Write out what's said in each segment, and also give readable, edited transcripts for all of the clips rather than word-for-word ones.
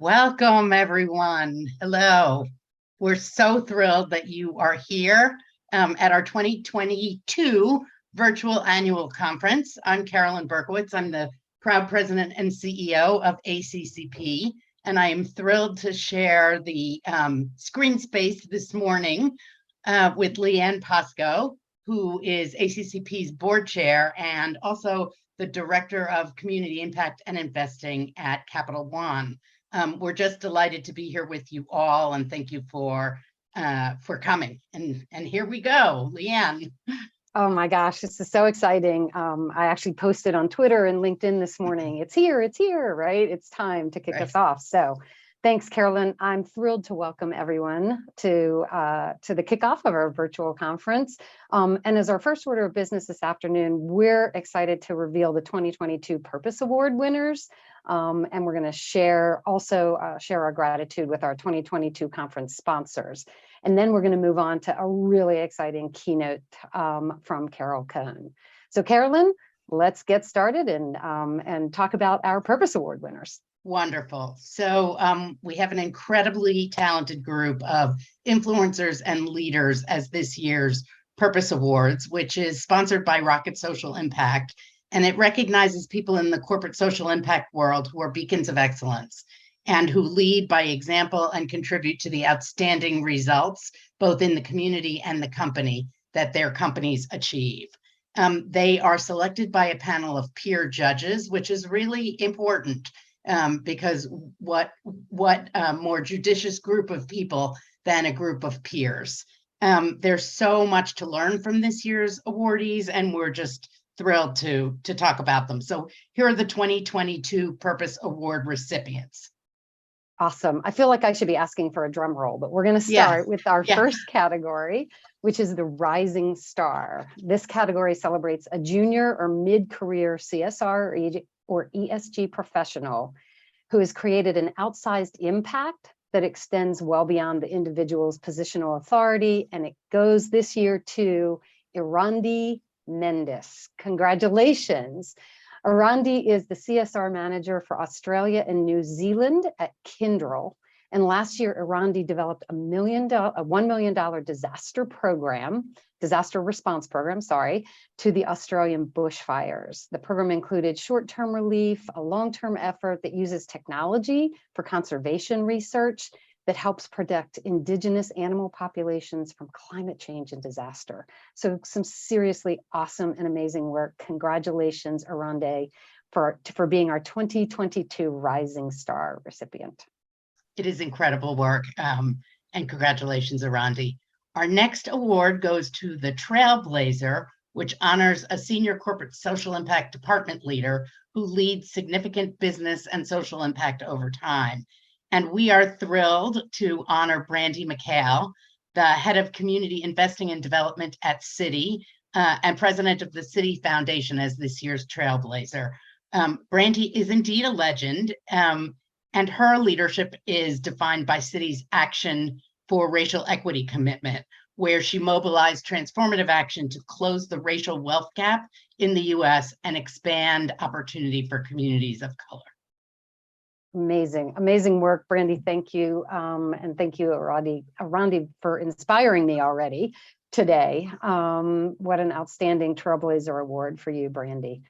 Welcome, everyone. Hello. We're so thrilled that you are here at our 2022 virtual annual conference. I'm Carolyn Berkowitz. I'm the proud president and CEO of ACCP, and I am thrilled to share the screen space this morning with Leanne Pasco, who is ACCP's board chair and also the director of community impact and investing at Capital One. We're just delighted to be here with you all, and thank you for coming. And here we go, Leanne. Oh my gosh, this is so exciting. I actually posted on Twitter and LinkedIn this morning. It's here, right? It's time to kick us off. So thanks, Carolyn. I'm thrilled to welcome everyone to the kickoff of our virtual conference. And as our first order of business this afternoon, we're excited to reveal the 2022 Purpose Award winners. And we're going to share our gratitude with our 2022 conference sponsors. And then we're going to move on to a really exciting keynote from Carol Cohn. So Carolyn, let's get started and talk about our Purpose Award winners. Wonderful. So we have an incredibly talented group of influencers and leaders as this year's Purpose Awards, which is sponsored by Rocket Social Impact. And it recognizes people in the corporate social impact world who are beacons of excellence and who lead by example and contribute to the outstanding results, both in the community and the company, that their companies achieve. They are selected by a panel of peer judges, which is really important because what more judicious group of people than a group of peers. There's so much to learn from this year's awardees, and we're just thrilled to talk about them. So here are the 2022 Purpose Award recipients. Awesome. I feel like I should be asking for a drum roll, but we're going to start with our first category, which is the Rising Star. This category celebrates a junior or mid-career CSR or ESG professional who has created an outsized impact that extends well beyond the individual's positional authority. And it goes this year to Irandi Mendes. Congratulations. Irandi is the CSR manager for Australia and New Zealand at Kyndryl. And last year, Irandi developed a $1 million disaster response program, to the Australian bushfires. The program included short-term relief, a long-term effort that uses technology for conservation research that helps protect indigenous animal populations from climate change and disaster. So some seriously awesome and amazing work. Congratulations, Irandi, for being our 2022 Rising Star recipient. It is incredible work, and congratulations, Irandi. Our next award goes to the Trailblazer, which honors a senior corporate social impact department leader who leads significant business and social impact over time. And we are thrilled to honor Brandy McHale, the head of community investing and development at Citi and president of the Citi Foundation, as this year's Trailblazer. Brandy is indeed a legend, and her leadership is defined by Citi's Action for Racial Equity commitment, where she mobilized transformative action to close the racial wealth gap in the US and expand opportunity for communities of color. Amazing work, Brandy. Thank you. And thank you, Irandi, for inspiring me already today. What an outstanding Trailblazer Award for you, Brandy.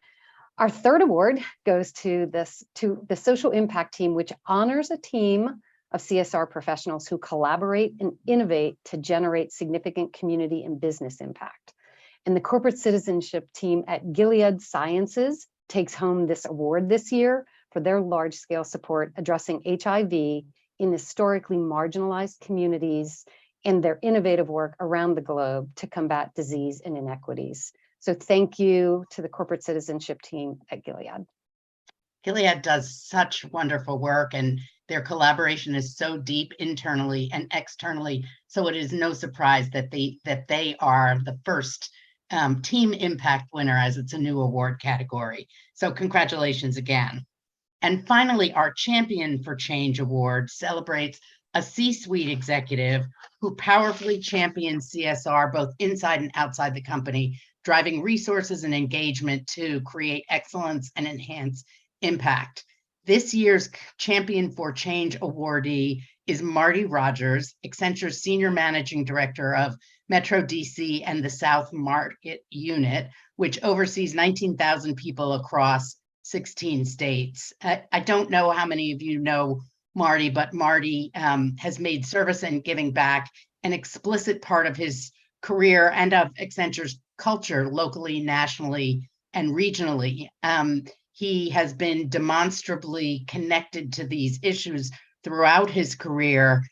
Our third award goes to the Social Impact Team, which honors a team of CSR professionals who collaborate and innovate to generate significant community and business impact. And the Corporate Citizenship Team at Gilead Sciences takes home this award this year for their large-scale support addressing HIV in historically marginalized communities and their innovative work around the globe to combat disease and inequities. So thank you to the Corporate Citizenship Team at Gilead. Gilead does such wonderful work, and their collaboration is so deep internally and externally. So it is no surprise that they are the first team impact winner, as it's a new award category. So congratulations again. And finally, our Champion for Change Award celebrates a C-suite executive who powerfully champions CSR both inside and outside the company, driving resources and engagement to create excellence and enhance impact. This year's Champion for Change awardee is Marty Rogers, Accenture's Senior Managing Director of Metro DC and the South Market Unit, which oversees 19,000 people across 16 states. I don't know how many of you know Marty, but Marty has made service and giving back an explicit part of his career and of Accenture's culture locally, nationally, and regionally. He has been demonstrably connected to these issues throughout his career,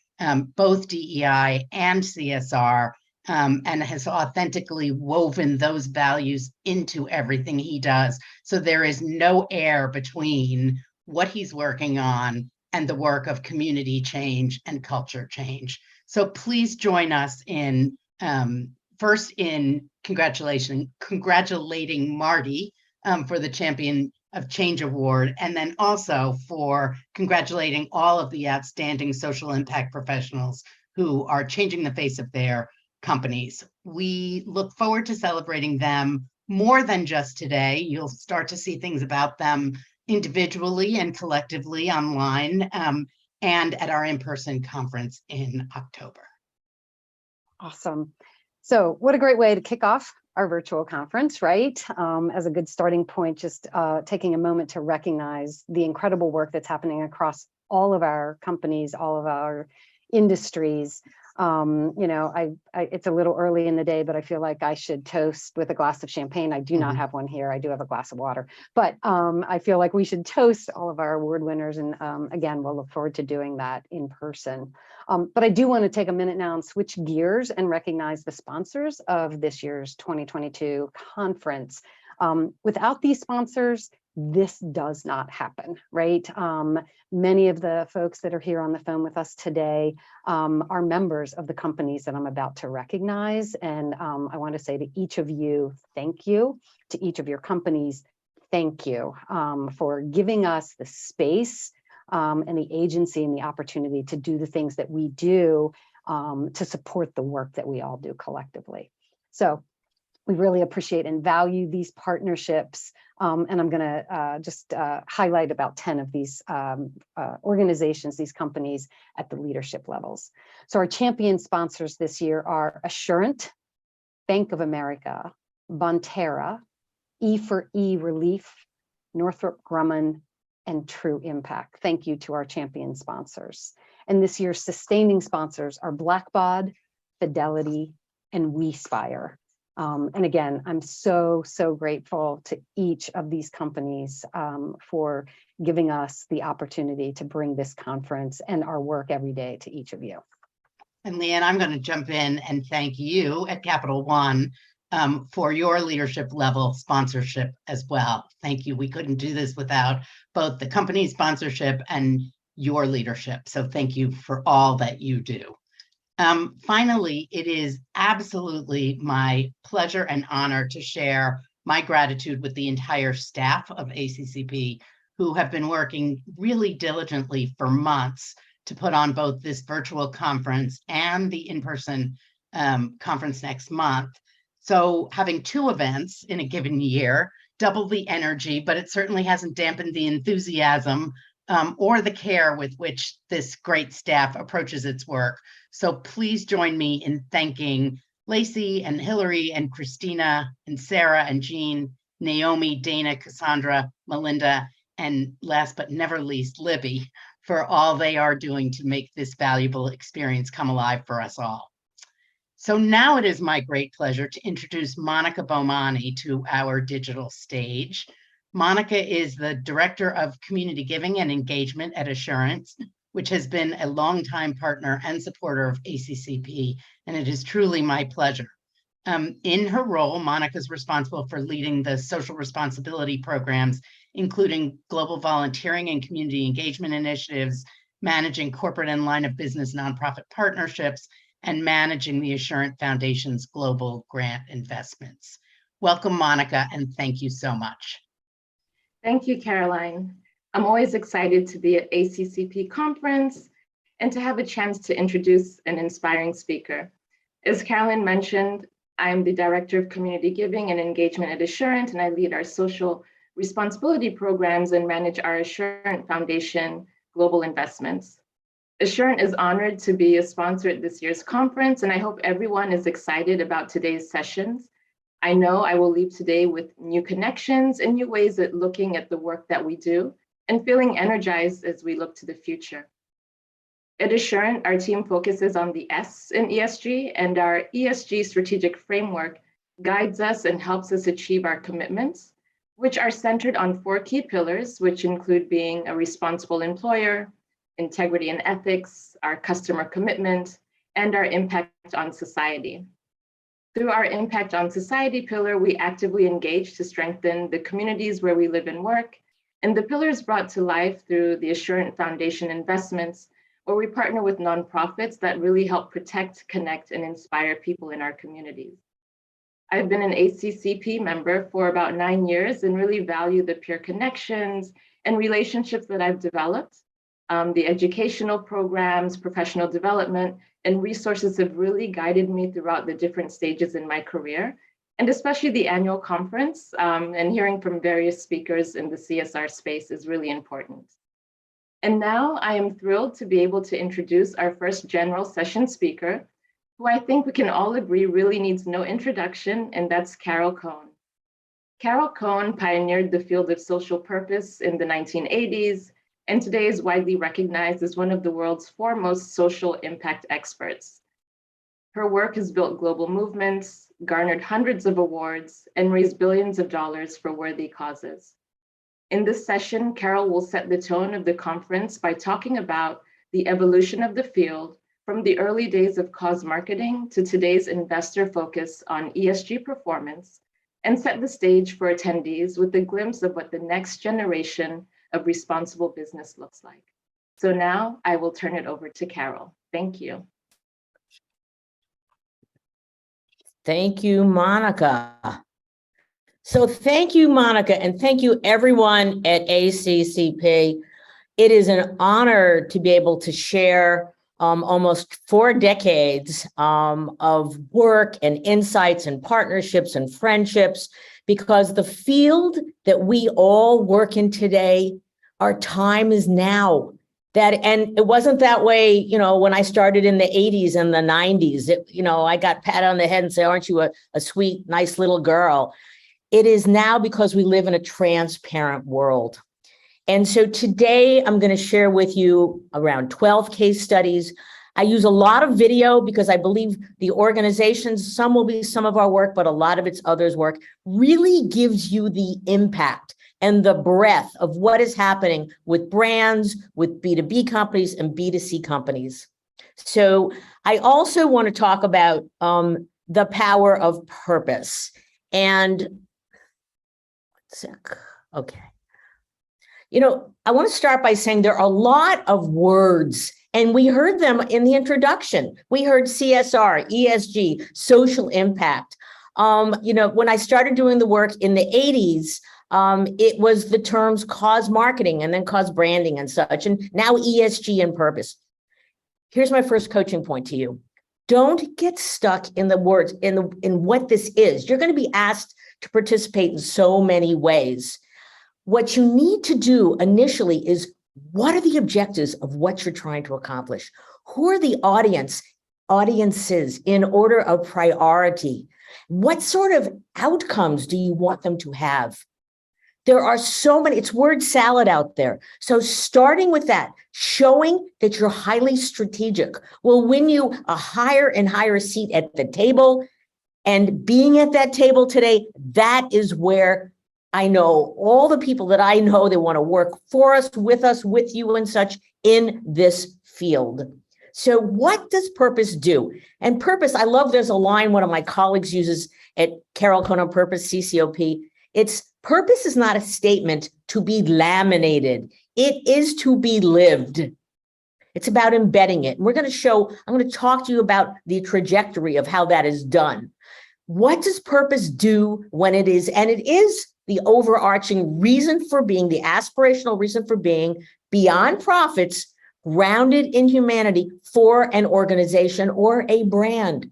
both DEI and CSR, and has authentically woven those values into everything he does. So there is no air between what he's working on and the work of community change and culture change. So please join us in first in congratulating Marty for the Champion of Change Award, and then also for congratulating all of the outstanding social impact professionals who are changing the face of their companies. We look forward to celebrating them more than just today. You'll start to see things about them individually and collectively online, and at our in-person conference in October. Awesome. So what a great way to kick off our virtual conference, right? As a good starting point, just taking a moment to recognize the incredible work that's happening across all of our companies, all of our industries. It's a little early in the day, but I feel like I should toast with a glass of champagne. I do not have one here. I do have a glass of water, but I feel like we should toast all of our award winners. And again, we'll look forward to doing that in person. But I do want to take a minute now and switch gears and recognize the sponsors of this year's 2022 conference. Without these sponsors, this does not happen, right? Many of the folks that are here on the phone with us today are members of the companies that I'm about to recognize. And I want to say to each of you, thank you. To each of your companies, thank you for giving us the space and the agency and the opportunity to do the things that we do to support the work that we all do collectively. So we really appreciate and value these partnerships. And I'm going to just highlight about 10 of these organizations, these companies at the leadership levels. So our champion sponsors this year are Assurant, Bank of America, Bonterra, E4E Relief, Northrop Grumman, and True Impact. Thank you to our champion sponsors. And this year's sustaining sponsors are Blackbaud, Fidelity, and WeSpire. And again, I'm so grateful to each of these companies for giving us the opportunity to bring this conference and our work every day to each of you. And Leanne, I'm going to jump in and thank you at Capital One for your leadership level sponsorship as well. Thank you. We couldn't do this without both the company sponsorship and your leadership. So thank you for all that you do. Finally, it is absolutely my pleasure and honor to share my gratitude with the entire staff of ACCP, who have been working really diligently for months to put on both this virtual conference and the in-person conference next month. So having two events in a given year, double the energy, but it certainly hasn't dampened the enthusiasm or the care with which this great staff approaches its work. So please join me in thanking Lacey and Hillary and Christina and Sarah and Jean, Naomi, Dana, Cassandra, Melinda, and last but never least, Libby, for all they are doing to make this valuable experience come alive for us all. So now it is my great pleasure to introduce Monica Bomani to our digital stage. Monica is the Director of Community Giving and Engagement at Assurant, which has been a longtime partner and supporter of ACCP, and it is truly my pleasure. In her role, Monica is responsible for leading the social responsibility programs, including global volunteering and community engagement initiatives, managing corporate and line of business nonprofit partnerships, and managing the Assurant Foundation's global grant investments. Welcome, Monica, and thank you so much. Thank you, Caroline. I'm always excited to be at ACCP conference and to have a chance to introduce an inspiring speaker. As Caroline mentioned, I'm the Director of Community Giving and Engagement at Assurant, and I lead our social responsibility programs and manage our Assurant Foundation global investments. Assurant is honored to be a sponsor at this year's conference, and I hope everyone is excited about today's sessions. I know I will leave today with new connections and new ways at looking at the work that we do and feeling energized as we look to the future. At Assurant, our team focuses on the S in ESG, and our ESG strategic framework guides us and helps us achieve our commitments, which are centered on 4 key pillars, which include being a responsible employer, integrity and ethics, our customer commitment, and our impact on society. Through our impact on society pillar, we actively engage to strengthen the communities where we live and work, and the pillar is brought to life through the Assurant Foundation investments, where we partner with nonprofits that really help protect, connect, and inspire people in our communities. I've been an ACCP member for about 9 years and really value the peer connections and relationships that I've developed. The educational programs, professional development, and resources have really guided me throughout the different stages in my career, and especially the annual conference and hearing from various speakers in the CSR space is really important. And now I am thrilled to be able to introduce our first general session speaker, who I think we can all agree really needs no introduction, and that's Carol Cohn. Carol Cohn pioneered the field of social purpose in the 1980s, and today is widely recognized as one of the world's foremost social impact experts. Her work has built global movements, garnered hundreds of awards, and raised billions of dollars for worthy causes. In this session, Carol will set the tone of the conference by talking about the evolution of the field from the early days of cause marketing to today's investor focus on ESG performance, and set the stage for attendees with a glimpse of what the next generation of responsible business looks like. So now I will turn it over to Carol. Thank you. Thank you, Monica. So thank you, Monica, and thank you everyone at ACCP. It is an honor to be able to share almost 4 decades of work and insights and partnerships and friendships, because the field that we all work in today, our time is now. And it wasn't that way, you know, when I started in the 80s and the 90s. I got pat on the head and say, aren't you a sweet, nice little girl? It is now because we live in a transparent world. And so today I'm going to share with you around 12 case studies. I use a lot of video because I believe the organizations, some will be some of our work, but a lot of it's others' work, really gives you the impact and the breadth of what is happening with brands, with B2B companies and B2C companies. So I also want to talk about the power of purpose. And okay. I want to start by saying there are a lot of words, and we heard them in the introduction. We heard CSR, ESG, social impact. When I started doing the work in the 80s, it was the terms cause marketing and then cause branding and such, and now ESG and purpose. Here's my first coaching point to you. Don't get stuck in the words, in what this is. You're going to be asked to participate in so many ways. What you need to do initially is, what are the objectives of what you're trying to accomplish? Who are the audiences in order of priority? What sort of outcomes do you want them to have? There are so many, it's word salad out there. So starting with that, showing that you're highly strategic will win you a higher and higher seat at the table. And being at that table today, that is where I know all the people that I know, they want to work for us, with you and such in this field. So what does purpose do? And purpose, I love, there's a line one of my colleagues uses at Carol Cohn on Purpose, CCOP. It's purpose is not a statement to be laminated. It is to be lived. It's about embedding it. And I'm going to talk to you about the trajectory of how that is done. What does purpose do when it is, and it is the overarching reason for being, the aspirational reason for being, beyond profits, grounded in humanity for an organization or a brand.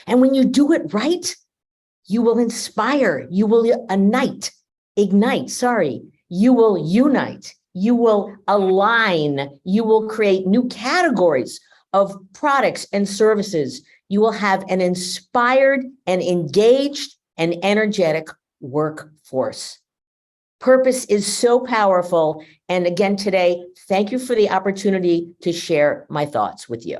And when you do it right, you will inspire, you will unite ignite, sorry, you will unite, you will align, you will create new categories of products and services. You will have an inspired and engaged and energetic workforce. Purpose is so powerful. And again, today, thank you for the opportunity to share my thoughts with you.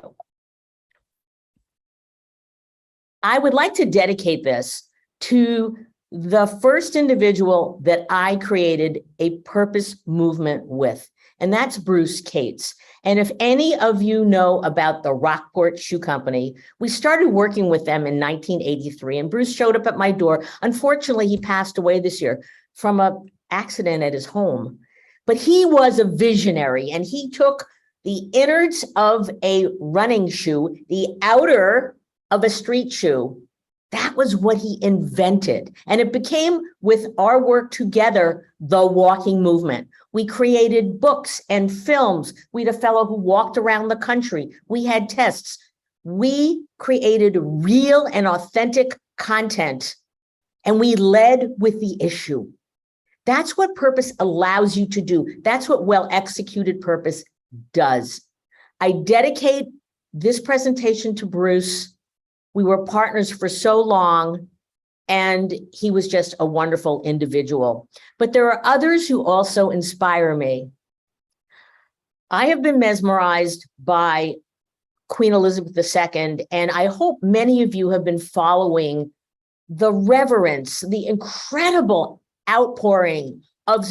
I would like to dedicate this to the first individual that I created a purpose movement with, and that's Bruce Cates. And if any of you know about the Rockport Shoe Company, we started working with them in 1983, and Bruce showed up at my door. Unfortunately, he passed away this year from an accident at his home, but he was a visionary, and he took the innards of a running shoe, the outer of a street shoe. That was what he invented. And it became, with our work together, the walking movement. We created books and films. We had a fellow who walked around the country. We had tests. We created real and authentic content, and we led with the issue. That's what purpose allows you to do. That's what well-executed purpose does. I dedicate this presentation to Bruce. We were partners for so long, and he was just a wonderful individual. But there are others who also inspire me. I have been mesmerized by Queen Elizabeth II, and I hope many of you have been following the reverence, the incredible outpouring of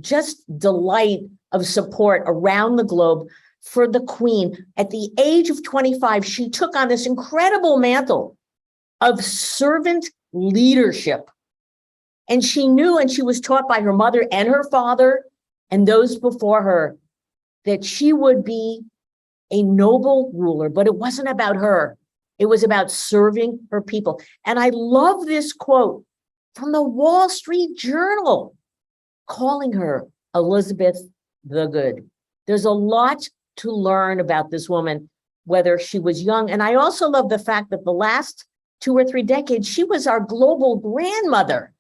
just delight, of support around the globe for the Queen. At the age of 25, she took on this incredible mantle of servant leadership. And she knew, and she was taught by her mother and her father and those before her, that she would be a noble ruler, but it wasn't about her. It was about serving her people. And I love this quote from the Wall Street Journal, calling her Elizabeth the Good. There's a lot to learn about this woman, whether she was young. And I also love the fact that the last 2 or 3 decades, she was our global grandmother.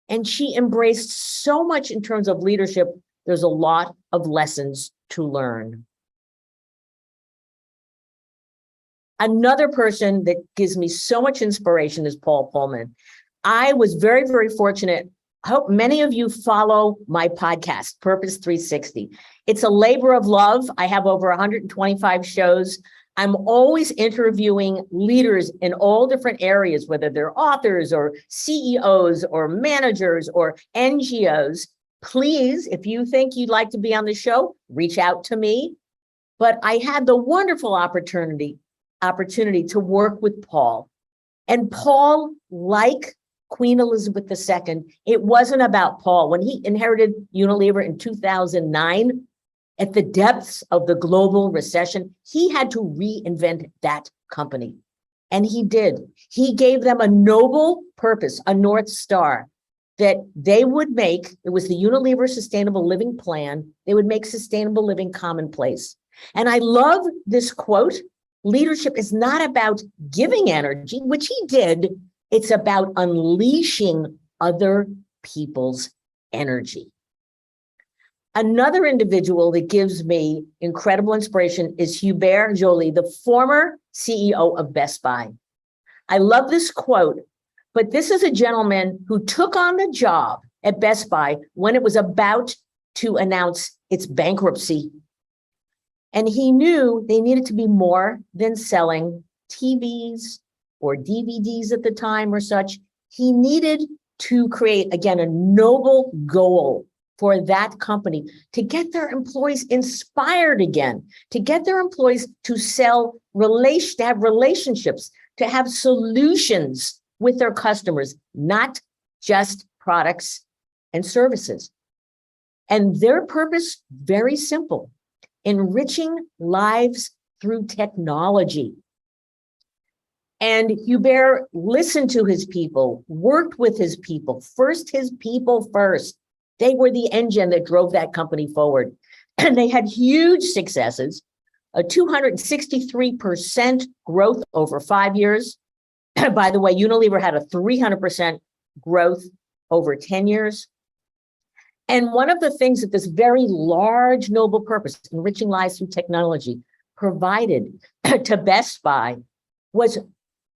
And she embraced so much in terms of leadership. There's a lot of lessons to learn. Another person that gives me so much inspiration is Paul Pullman. I was very, very fortunate. I hope many of you follow my podcast, Purpose 360. It's a labor of love. I have over 125 shows. I'm always interviewing leaders in all different areas, whether they're authors or CEOs or managers or NGOs. Please, if you think you'd like to be on the show, reach out to me. But I had the wonderful opportunity to work with Paul. And Paul, like Queen Elizabeth II, it wasn't about Paul. When he inherited Unilever in 2009, at the depths of the global recession, he had to reinvent that company. And he did. He gave them a noble purpose, a North Star, that they would make. It was the Unilever Sustainable Living Plan. They would make sustainable living commonplace. And I love this quote: leadership is not about giving energy, which he did. It's about unleashing other people's energy. Another individual that gives me incredible inspiration is Hubert Joly, the former CEO of Best Buy. I love this quote, but this is a gentleman who took on the job at Best Buy when it was about to announce its bankruptcy. And he knew they needed to be more than selling TVs or DVDs at the time or such. He needed to create, again, a noble goal for that company to get their employees inspired again, to get their employees to to have relationships, to have solutions with their customers, not just products and services. And their purpose, very simple: enriching lives through technology. And Hubert listened to his people, worked with his people, his people first. They were the engine that drove that company forward. And they had huge successes, a 263% growth over 5 years. By the way, Unilever had a 300% growth over 10 years. And one of the things that this very large noble purpose, enriching lives through technology, provided to Best Buy was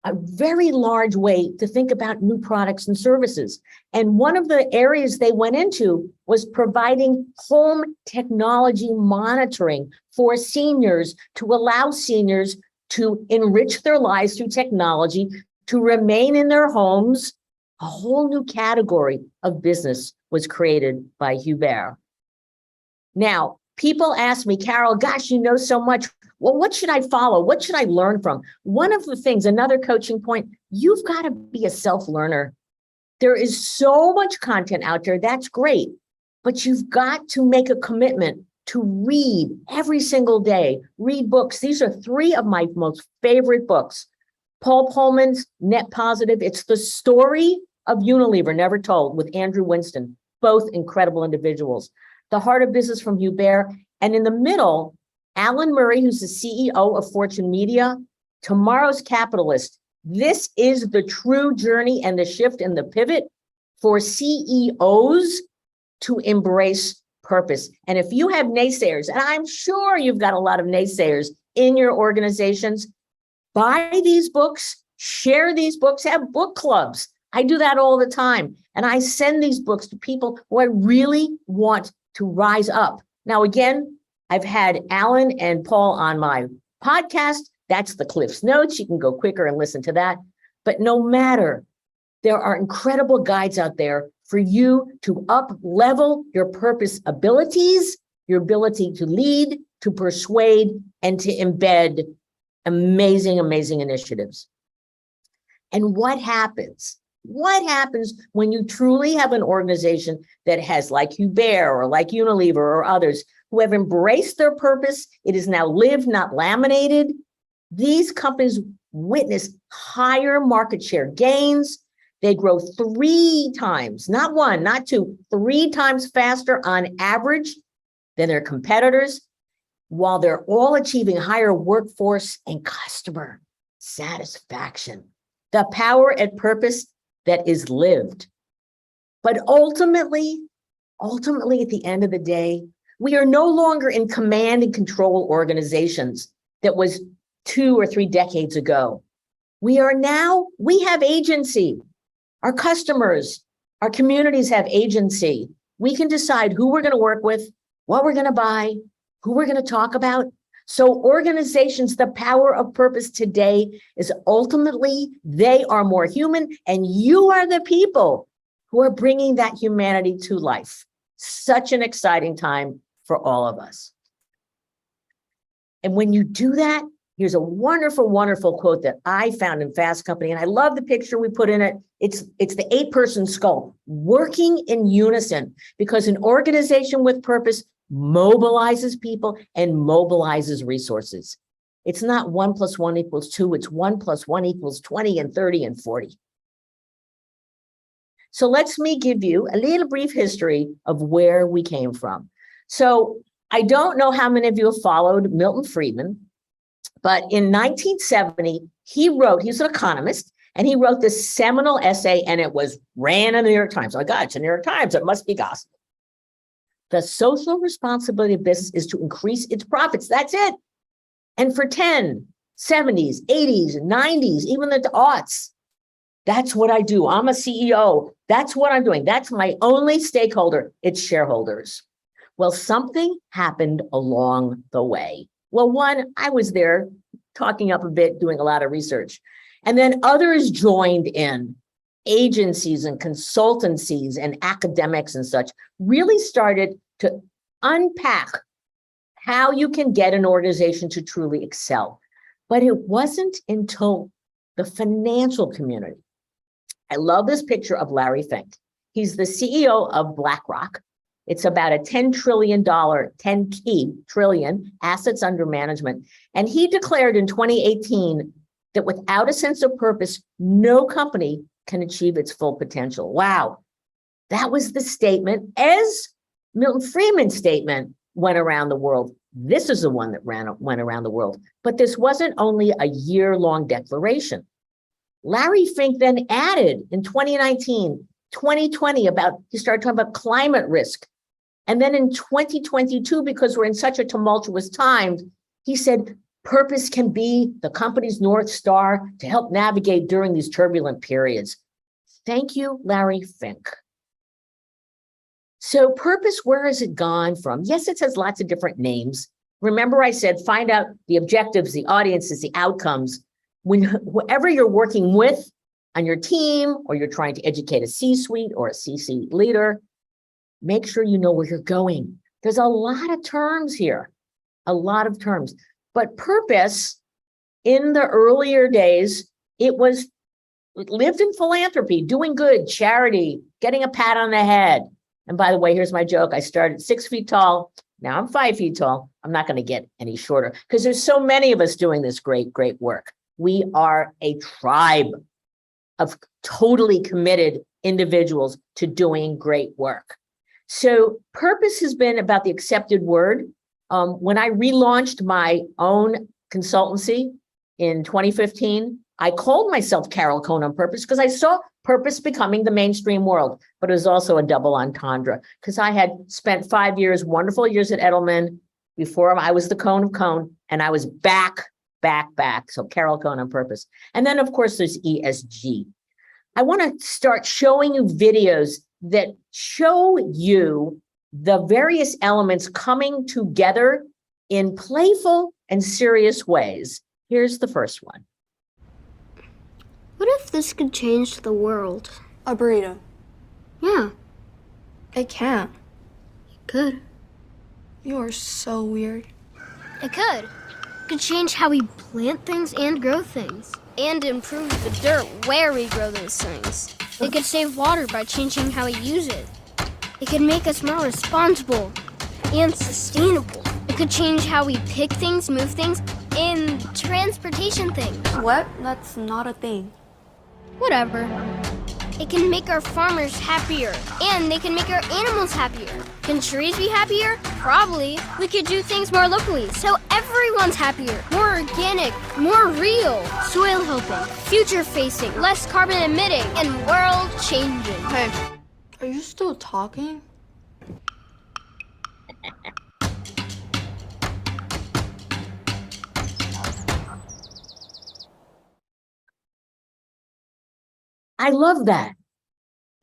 a very large way to think about new products and services. And one of the areas they went into was providing home technology monitoring for seniors to allow seniors to enrich their lives through technology, to remain in their homes. A whole new category of business was created by Hubert. Now, people ask me, Carol, gosh, you know so much. Well, what should I follow? What should I learn from? One of the things, another coaching point, you've got to be a self-learner. There is so much content out there. That's great. But you've got to make a commitment to read every single day, read books. These are 3 of my most favorite books. Paul Pullman's Net Positive. It's the story of Unilever, never told, with Andrew Winston, both incredible individuals. The Heart of Business from Hubert. And in the middle, Alan Murray, who's the CEO of Fortune Media, Tomorrow's Capitalist. This is the true journey and the shift and the pivot for CEOs to embrace purpose. And if you have naysayers, and I'm sure you've got a lot of naysayers in your organizations, buy these books, share these books, have book clubs. I do that all the time. And I send these books to people who I really want to rise up. Now, again, I've had Alan and Paul on my podcast. That's the Cliff's Notes. You can go quicker and listen to that. But no matter, there are incredible guides out there for you to up-level your purpose abilities, your ability to lead, to persuade, and to embed amazing, amazing initiatives. And what happens? What happens when you truly have an organization that has, like Hubert or like Unilever or others, who have embraced their purpose? It is now lived, not laminated. These companies witness higher market share gains. They grow 3 times, not 1, not 2, 3 times faster on average than their competitors, while they're all achieving higher workforce and customer satisfaction. The power and purpose that is lived. But ultimately, at the end of the day, we are no longer in command and control organizations that was 2 or 3 decades ago. We have agency. Our customers, our communities have agency. We can decide who we're going to work with, what we're going to buy, who we're going to talk about. So organizations, the power of purpose today is ultimately they are more human, and you are the people who are bringing that humanity to life. Such an exciting time for all of us. And when you do that, here's a wonderful, wonderful quote that I found in Fast Company, and I love the picture we put in it. It's the 8-person skull working in unison, because an organization with purpose mobilizes people and mobilizes resources. It's not 1 + 1 = 2. It's 1 + 1 = 20 and 30 and 40. So let me give you a little brief history of where we came from. So I don't know how many of you have followed Milton Friedman, but in 1970, he's an economist, and he wrote this seminal essay, and it ran in the New York Times. Oh my God, it's the New York Times. It must be gospel. The social responsibility of business is to increase its profits. That's it. And for 10, 70s, 80s, 90s, even the aughts, that's what I do. I'm a CEO. That's what I'm doing. That's my only stakeholder. It's shareholders. Well, something happened along the way. Well, one, I was there talking up a bit, doing a lot of research. And then others joined in. Agencies and consultancies and academics and such really started to unpack how you can get an organization to truly excel. But it wasn't until the financial community. I love this picture of Larry Fink. He's the CEO of BlackRock. It's about a $10 trillion, 10 trillion assets under management. And he declared in 2018 that without a sense of purpose, no company can achieve its full potential. Wow. That was the statement as Milton Friedman's statement went around the world. This is the one that went around the world. But this wasn't only a year-long declaration. Larry Fink then added in 2019 2020 he started talking about climate risk. And then in 2022, because we're in such a tumultuous time, he said, purpose can be the company's North Star to help navigate during these turbulent periods. Thank you, Larry Fink. So purpose, where has it gone from? Yes, it has lots of different names. Remember I said, find out the objectives, the audiences, the outcomes. Whoever you're working with on your team, or you're trying to educate a C-suite or a C-suite leader, make sure you know where you're going. There's a lot of terms here, a lot of terms. But purpose, in the earlier days, it lived in philanthropy, doing good, charity, getting a pat on the head. And by the way, here's my joke. I started 6 feet tall. Now I'm 5 feet tall. I'm not going to get any shorter because there's so many of us doing this great, great work. We are a tribe of totally committed individuals to doing great work. So purpose has been about the accepted word. When I relaunched my own consultancy in 2015, I called myself Carol Cohn on purpose because I saw purpose becoming the mainstream world, but it was also a double entendre because I had spent 5 years, wonderful years at Edelman before I was the Cohn of Cohn, and I was back. So Carol Cohn on purpose. And then of course there's ESG. I want to start showing you videos that show you the various elements coming together in playful and serious ways. Here's the first one. What if this could change the world? A burrito. Yeah, It can't. it could. You are so weird. It could. It could change how we plant things and grow things. And improve the dirt where we grow those things. It could save water by changing how we use it. It could make us more responsible and sustainable. It could change how we pick things, move things, and transportation things. What? That's not a thing. Whatever. It can make our farmers happier, and they can make our animals happier. Can trees be happier? Probably. We could do things more locally, so everyone's happier. More organic, more real. Soil helping, future-facing, less carbon emitting, and world-changing. Hey, are you still talking? I love that.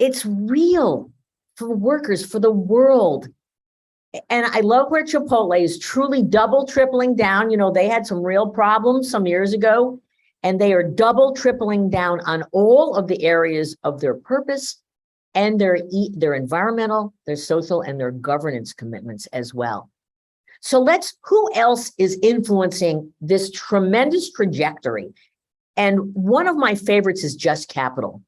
It's real for workers, for the world. And I love where Chipotle is truly double tripling down. You know, they had some real problems some years ago, and they are double tripling down on all of the areas of their purpose and their environmental, their social, and their governance commitments as well. So who else is influencing this tremendous trajectory? And one of my favorites is Just Capital.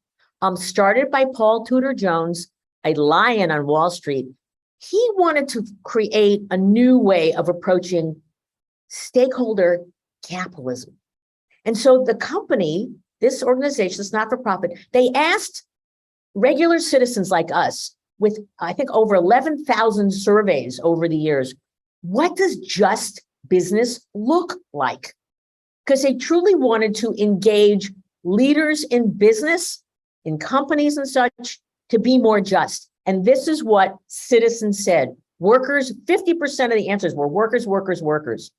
Started by Paul Tudor Jones, a lion on Wall Street. He wanted to create a new way of approaching stakeholder capitalism. And so the company, this organization, this not-for-profit, they asked regular citizens like us, with I think over 11,000 surveys over the years, what does just business look like? Because they truly wanted to engage leaders in business, in companies and such, to be more just. And this is what citizens said. Workers, 50% of the answers were workers, workers, workers.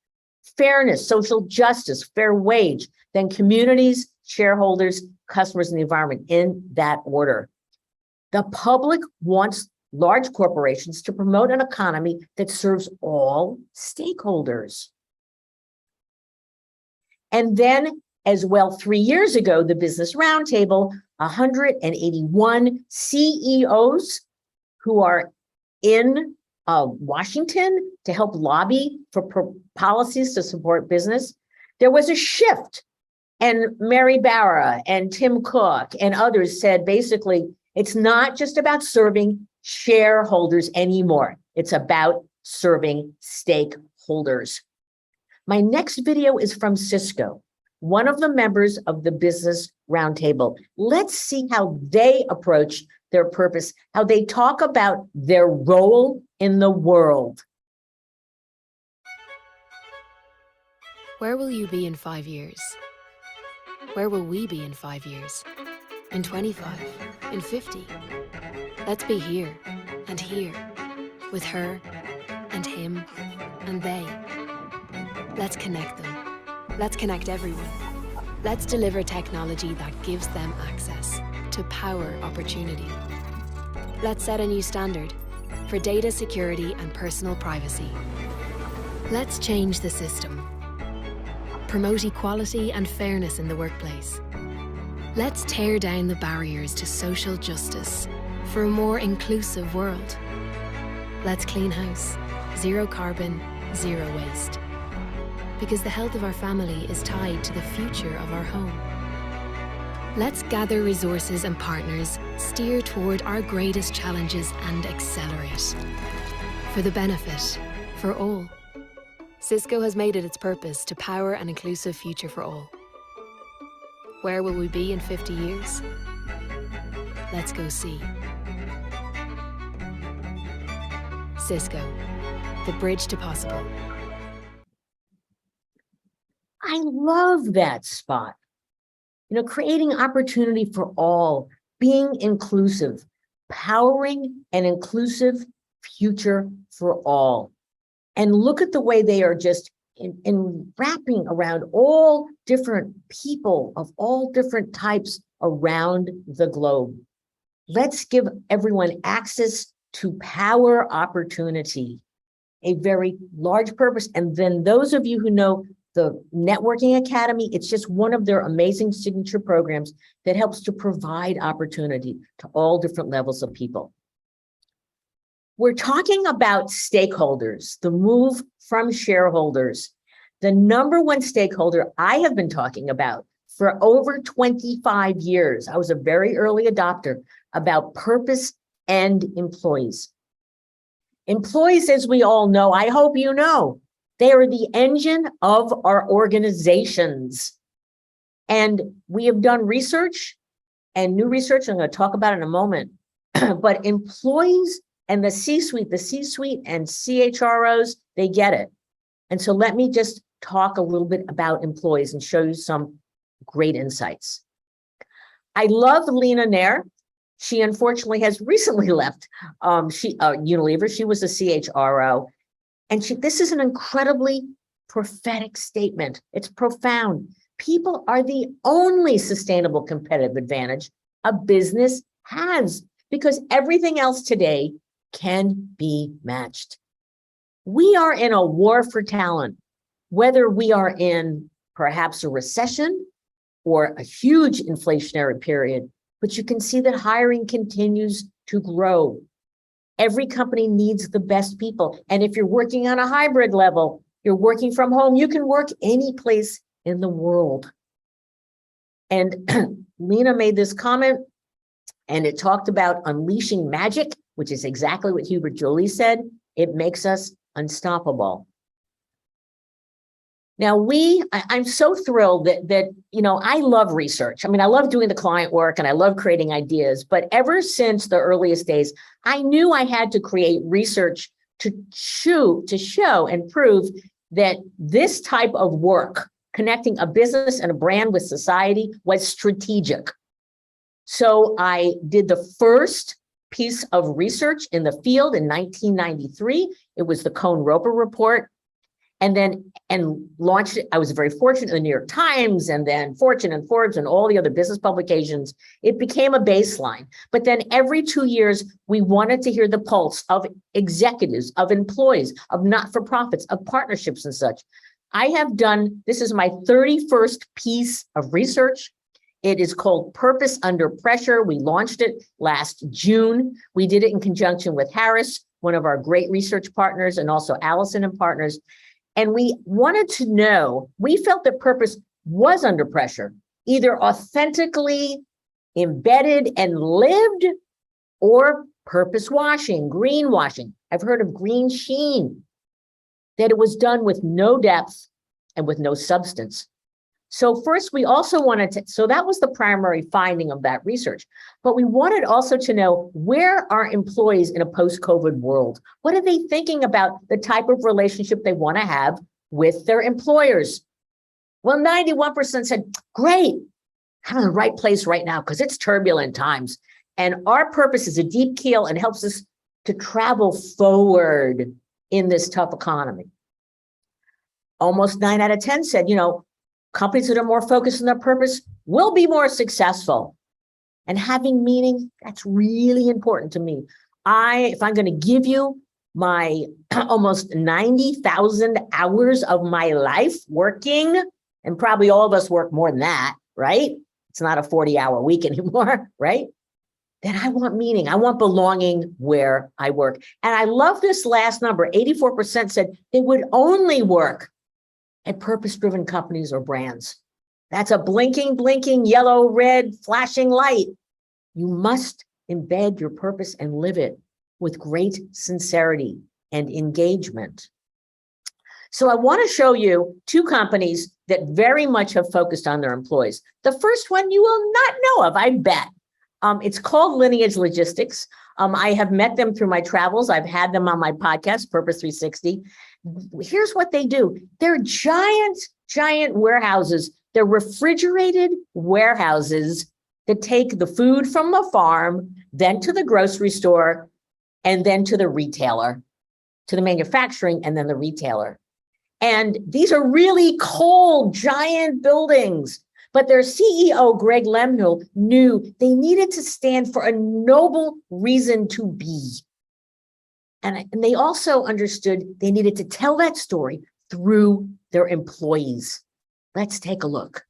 Fairness, social justice, fair wage, then communities, shareholders, customers, and the environment, in that order. The public wants large corporations to promote an economy that serves all stakeholders. And then as well, 3 years ago, the Business Roundtable, 181 CEOs who are in Washington to help lobby for policies to support business. There was a shift, and Mary Barra and Tim Cook and others said, basically, it's not just about serving shareholders anymore. It's about serving stakeholders. My next video is from Cisco, one of the members of the Business Roundtable. Let's see how they approach their purpose, how they talk about their role in the world. Where will you be in 5 years? Where will we be in 5 years? in 25, in 50. Let's be here and here, with her and him and they. Let's connect them. Let's connect everyone. Let's deliver technology that gives them access to power opportunity. Let's set a new standard for data security and personal privacy. Let's change the system. Promote equality and fairness in the workplace. Let's tear down the barriers to social justice for a more inclusive world. Let's clean house, zero carbon, zero waste. Because the health of our family is tied to the future of our home. Let's gather resources and partners, steer toward our greatest challenges and accelerate. For the benefit, for all. Cisco has made it its purpose to power an inclusive future for all. Where will we be in 50 years? Let's go see. Cisco, the bridge to possible. I love that spot. You know, creating opportunity for all, being inclusive, powering an inclusive future for all. And look at the way they are just in wrapping around all different people of all different types around the globe. Let's give everyone access to power opportunity, a very large purpose. And then those of you who know the Networking Academy, it's just one of their amazing signature programs that helps to provide opportunity to all different levels of people. We're talking about stakeholders, the move from shareholders. The number one stakeholder I have been talking about for over 25 years, I was a very early adopter about purpose and employees. Employees, as we all know, I hope you know, they are the engine of our organizations. And we have done research and new research, I'm going to talk about in a moment, but employees and the C-suite and CHROs, they get it. And so let me just talk a little bit about employees and show you some great insights. I love Lena Nair. She unfortunately has recently left Unilever. She was a CHRO. And this is an incredibly prophetic statement. It's profound. People are the only sustainable competitive advantage a business has because everything else today can be matched. We are in a war for talent, whether we are in perhaps a recession or a huge inflationary period, but you can see that hiring continues to grow. Every company needs the best people. And if you're working on a hybrid level, you're working from home, you can work any place in the world. And Lena made this comment, and it talked about unleashing magic, which is exactly what Hubert Joly said. It makes us unstoppable. Now I'm so thrilled that, you know, I love research. I mean, I love doing the client work and I love creating ideas, but ever since the earliest days, I knew I had to create research to show and prove that this type of work, connecting a business and a brand with society, was strategic. So I did the first piece of research in the field in 1993. It was the Cohn-Roper report. And launched it. I was very fortunate in the New York Times and then Fortune and Forbes and all the other business publications. It became a baseline. But then every 2 years, we wanted to hear the pulse of executives, of employees, of not-for-profits, of partnerships and such. This is my 31st piece of research. It is called Purpose Under Pressure. We launched it last June. We did it in conjunction with Harris, one of our great research partners, and also Allison and Partners. And we wanted to know, we felt that purpose was under pressure, either authentically embedded and lived or purpose washing, greenwashing. I've heard of green sheen, that it was done with no depth and with no substance. So first, we also so that was the primary finding of that research, but we wanted also to know, where are employees in a post-COVID world? What are they thinking about the type of relationship they want to have with their employers? Well, 91% said, great, kind of in the right place right now because it's turbulent times. And our purpose is a deep keel and helps us to travel forward in this tough economy. Almost 9 out of 10 said, companies that are more focused on their purpose will be more successful. And having meaning, that's really important to me. If I'm going to give you my almost 90,000 hours of my life working, and probably all of us work more than that, right? It's not a 40-hour week anymore, right? Then I want meaning. I want belonging where I work. And I love this last number. 84% said they would only work at purpose-driven companies or brands. That's a blinking, yellow, red, flashing light. You must embed your purpose and live it with great sincerity and engagement. So I want to show you 2 companies that very much have focused on their employees. The first one you will not know of, I bet. It's called Lineage Logistics. I have met them through my travels. I've had them on my podcast, Purpose 360. Here's what they do. They're giant warehouses. They're refrigerated warehouses that take the food from the farm, then to the grocery store, and then to the retailer, to the manufacturing, and then the retailer. And these are really cold, giant buildings. But their CEO, Greg Lemhill, knew they needed to stand for a noble reason to be. And they also understood they needed to tell that story through their employees. Let's take a look.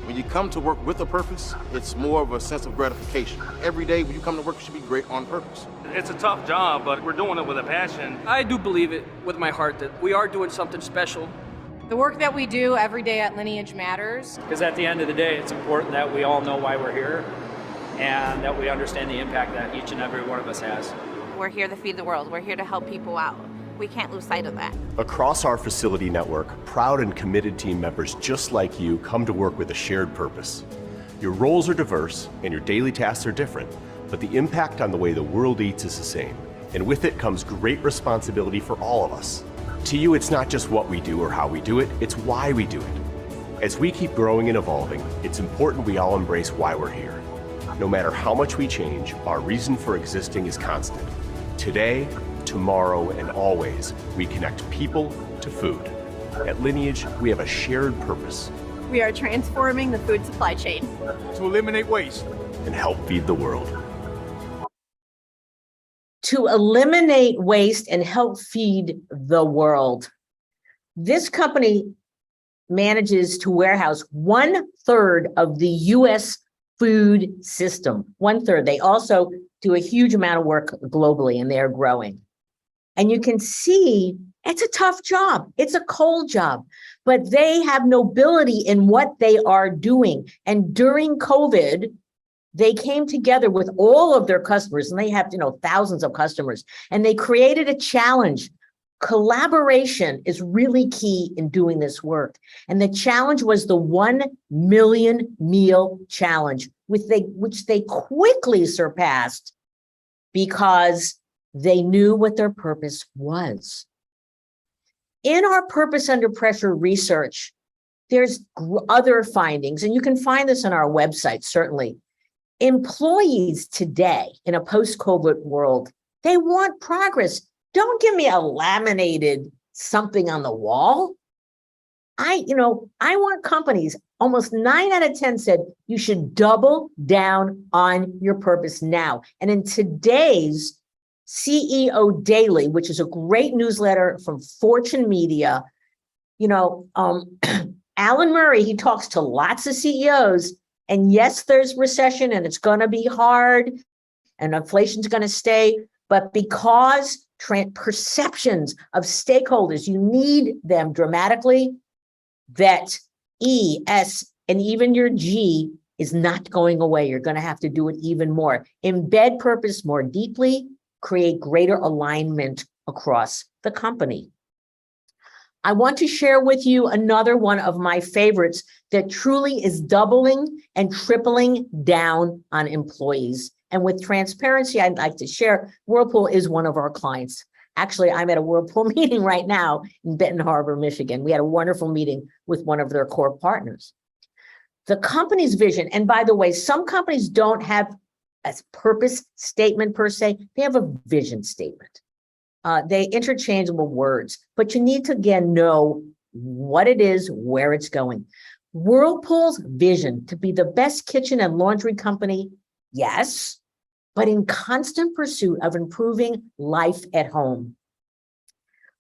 When you come to work with a purpose, it's more of a sense of gratification. Every day when you come to work, you should be great on purpose. It's a tough job, but we're doing it with a passion. I do believe it with my heart that we are doing something special. The work that we do every day at Lineage matters. Because at the end of the day, it's important that we all know why we're here and that we understand the impact that each and every one of us has. We're here to feed the world. We're here to help people out. We can't lose sight of that. Across our facility network, proud and committed team members just like you come to work with a shared purpose. Your roles are diverse and your daily tasks are different, but the impact on the way the world eats is the same. And with it comes great responsibility for all of us. To you, it's not just what we do or how we do it, it's why we do it. As we keep growing and evolving, it's important we all embrace why we're here. No matter how much we change, our reason for existing is constant. Today, tomorrow, and always, we connect people to food. At Lineage, we have a shared purpose. We are transforming the food supply chain To eliminate waste And help feed the world. To eliminate waste and help feed the world. This company manages to warehouse 1/3 of the US food system. 1/3. They also do a huge amount of work globally and they're growing. And you can see it's a tough job. It's a cold job, but they have nobility in what they are doing. And during COVID, they came together with all of their customers, and they have, thousands of customers, and they created a challenge. Collaboration is really key in doing this work. And the challenge was the 1 million meal challenge, which they quickly surpassed because they knew what their purpose was. In our Purpose Under Pressure research, there's other findings, and you can find this on our website, certainly. Employees today in a post-COVID world, they want progress. Don't give me a laminated something on the wall. I want companies, almost 9 out of 10 said you should double down on your purpose now. And in today's CEO Daily, which is a great newsletter from Fortune Media, Alan Murray, he talks to lots of CEOs. And yes, there's recession and it's going to be hard and inflation's going to stay. But because perceptions of stakeholders, you need them dramatically, that E, S, and even your G is not going away. You're going to have to do it even more. Embed purpose more deeply, create greater alignment across the company. I want to share with you another one of my favorites that truly is doubling and tripling down on employees. And with transparency, I'd like to share, Whirlpool is one of our clients. Actually, I'm at a Whirlpool meeting right now in Benton Harbor, Michigan. We had a wonderful meeting with one of their core partners. the company's vision, and by the way, some companies don't have a purpose statement per se, they have a vision statement. They interchangeable words, but you need to again know what it is, where it's going. Whirlpool's vision to be the best kitchen and laundry company, yes, but in constant pursuit of improving life at home.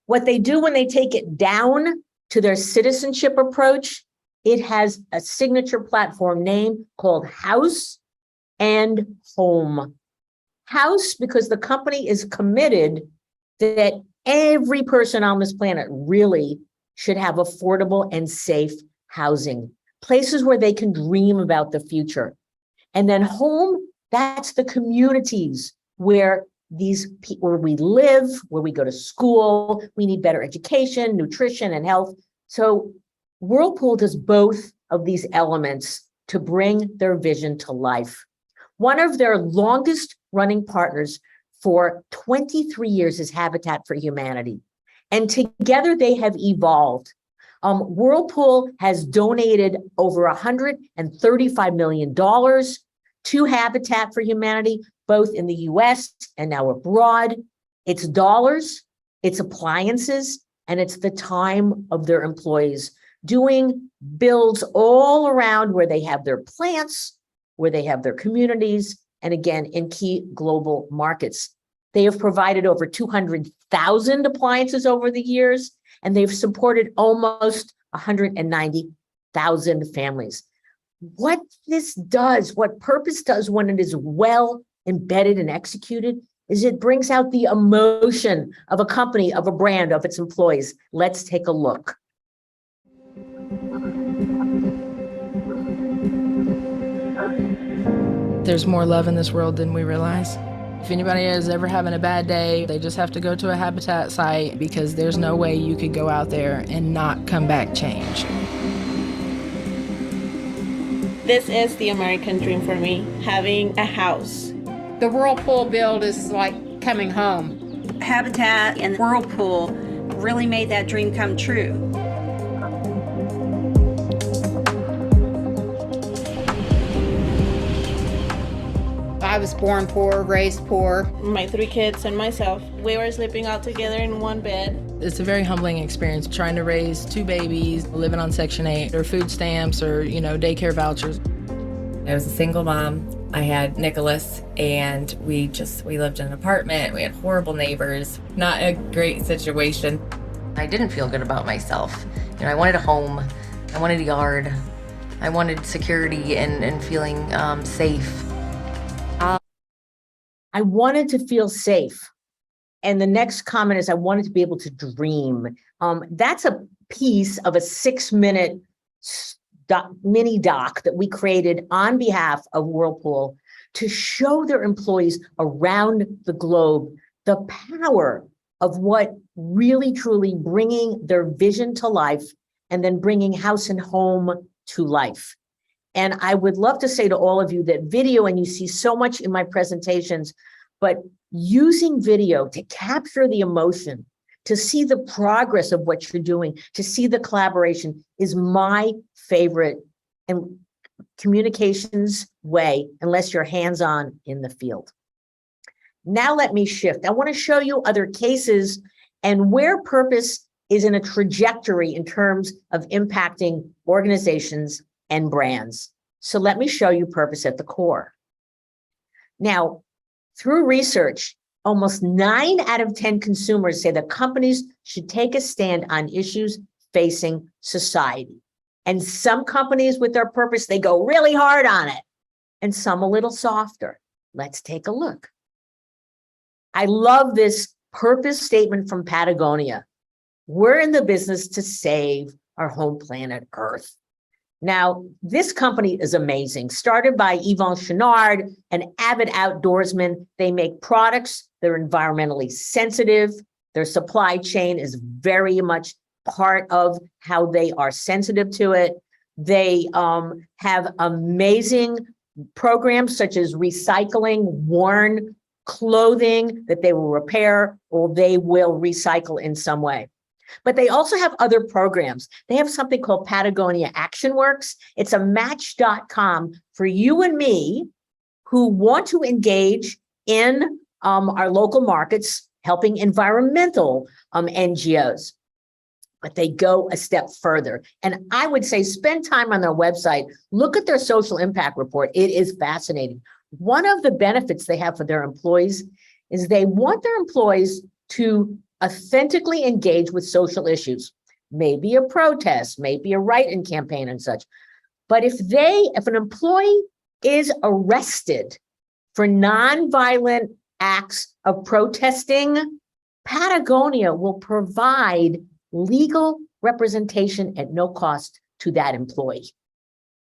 What they do when they take it down to their citizenship approach, it has a signature platform name called House and Home. House, because the company is committed that every person on this planet really should have affordable and safe housing, places where they can dream about the future. And then home, that's the communities where where we live, where we go to school, we need better education, nutrition, and health. So Whirlpool does both of these elements to bring their vision to life. One of their longest running partners for 23 years is Habitat for Humanity. And together they have evolved. Whirlpool has donated over $135 million to Habitat for Humanity, both in the US and now abroad. It's dollars, it's appliances, and it's the time of their employees doing builds all around where they have their plants, where they have their communities, and again, in key global markets. They have provided over 200,000 appliances over the years, and they've supported almost 190,000 families. What this does, what purpose does when it is well embedded and executed, is it brings out the emotion of a company, of a brand, of its employees. Let's take a look. There's more love in this world than we realize. If anybody is ever having a bad day, they just have to go to a Habitat site, because there's no way you could go out there and not come back changed. This is the American dream for me, having a house. The Whirlpool build is like coming home. Habitat and Whirlpool really made that dream come true. I was born poor, raised poor. My 3 kids and myself, we were sleeping out together in one bed. It's a very humbling experience trying to raise 2 babies, living on Section 8 or food stamps or, daycare vouchers. I was a single mom. I had Nicholas, and we lived in an apartment. We had horrible neighbors. Not a great situation. I didn't feel good about myself. I wanted a home. I wanted a yard. I wanted security and feeling safe. I wanted to feel safe. And the next comment is I wanted to be able to dream. That's a piece of a 6-minute mini doc that we created on behalf of Whirlpool to show their employees around the globe the power of what really truly bringing their vision to life and then bringing house and home to life. And I would love to say to all of you that video, and you see so much in my presentations, but using video to capture the emotion, to see the progress of what you're doing, to see the collaboration is my favorite and communications way, unless you're hands-on in the field. Now let me shift. I want to show you other cases and where purpose is in a trajectory in terms of impacting organizations and brands. So let me show you purpose at the core. Now, through research, almost 9 out of 10 consumers say that companies should take a stand on issues facing society. And some companies with their purpose, they go really hard on it, and some a little softer. Let's take a look. I love this purpose statement from Patagonia. We're in the business to save our home planet Earth. Now, this company is amazing. Started by Yvon Chouinard, an avid outdoorsman. They make products that are environmentally sensitive. Their supply chain is very much part of how they are sensitive to it. They have amazing programs such as recycling worn clothing that they will repair or they will recycle in some way. But they also have other programs. They have something called Patagonia Action Works. It's a match.com for you and me who want to engage in our local markets, helping environmental NGOs. But they go a step further. And I would say spend time on their website. Look at their social impact report. It is fascinating. One of the benefits they have for their employees is they want their employees to authentically engage with social issues, maybe a protest, maybe a write-in campaign and such. But if an employee is arrested for nonviolent acts of protesting, Patagonia will provide legal representation at no cost to that employee.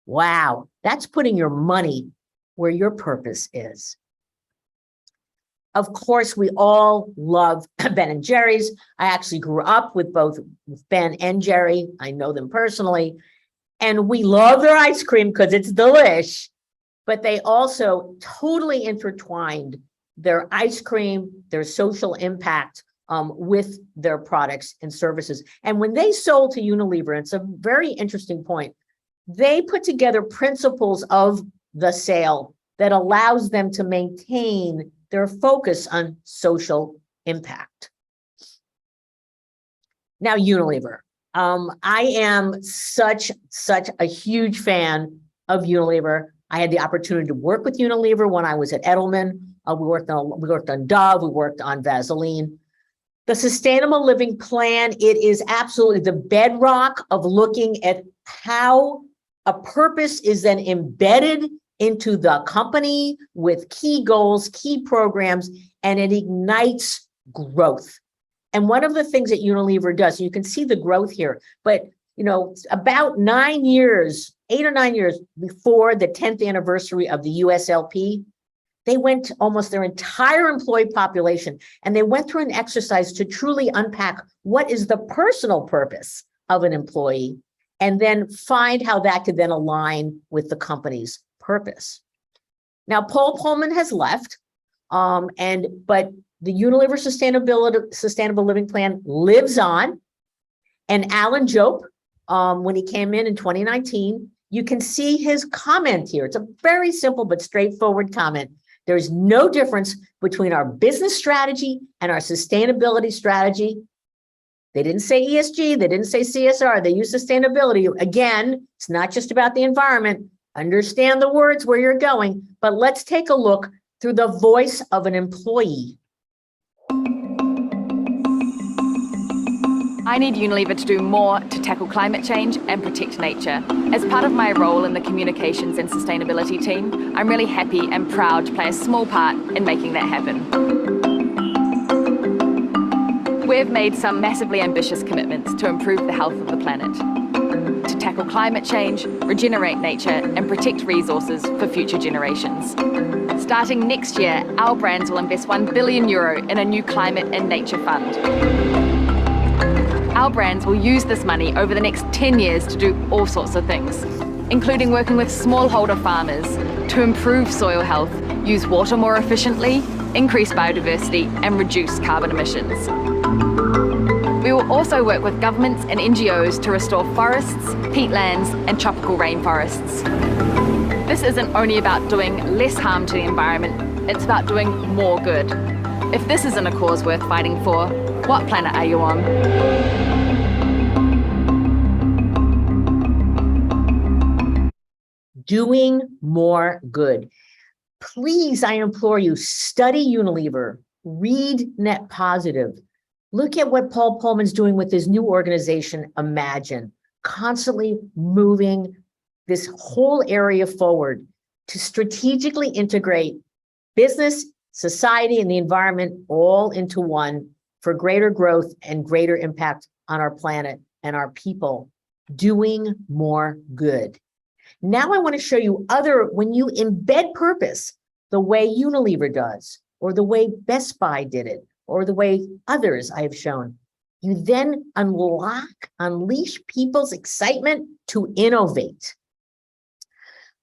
Wow, that's putting your money where your purpose is. Of course, we all love Ben and Jerry's. I actually grew up with both Ben and Jerry. I know them personally. And we love their ice cream because it's delish. But they also totally intertwined their ice cream, their social impact with their products and services. And when they sold to Unilever, it's a very interesting point, they put together principles of the sale that allows them to maintain their focus on social impact. Now, Unilever. I am such a huge fan of Unilever. I had the opportunity to work with Unilever when I was at Edelman. We worked on Dove, we worked on Vaseline. The Sustainable Living Plan, it is absolutely the bedrock of looking at how a purpose is then embedded into the company with key goals, key programs, and it ignites growth. And one of the things that Unilever does, you can see the growth here, but about 9 years, 8 or 9 years before the 10th anniversary of the USLP, they went to almost their entire employee population, and they went through an exercise to truly unpack what is the personal purpose of an employee, and then find how that could then align with the company's purpose. Now, Paul Pullman has left, but the Unilever Sustainable Living Plan lives on. And Alan Jope, when he came in 2019, you can see his comment here. It's a very simple but straightforward comment. There's no difference between our business strategy and our sustainability strategy. They didn't say ESG, they didn't say CSR, they use sustainability. Again, it's not just about the environment. Understand the words where you're going, but let's take a look through the voice of an employee. I need Unilever to do more to tackle climate change and protect nature. As part of my role in the communications and sustainability team, I'm really happy and proud to play a small part in making that happen. We've made some massively ambitious commitments to improve the health of the planet, to tackle climate change, regenerate nature, and protect resources for future generations. Starting next year, our brands will invest €1 billion in a new climate and nature fund. Our brands will use this money over the next 10 years to do all sorts of things, including working with smallholder farmers to improve soil health, use water more efficiently, increase biodiversity, and reduce carbon emissions. We will also work with governments and NGOs to restore forests, peatlands, and tropical rainforests. This isn't only about doing less harm to the environment, it's about doing more good. If this isn't a cause worth fighting for, what planet are you on? Doing more good. Please, I implore you, study Unilever, read Net Positive. Look at what Paul Pullman's doing with his new organization, Imagine, constantly moving this whole area forward to strategically integrate business, society, and the environment all into one for greater growth and greater impact on our planet and our people, doing more good. Now I want to show you when you embed purpose, the way Unilever does, or the way Best Buy did it, or the way others I have shown, you then unleash people's excitement to innovate.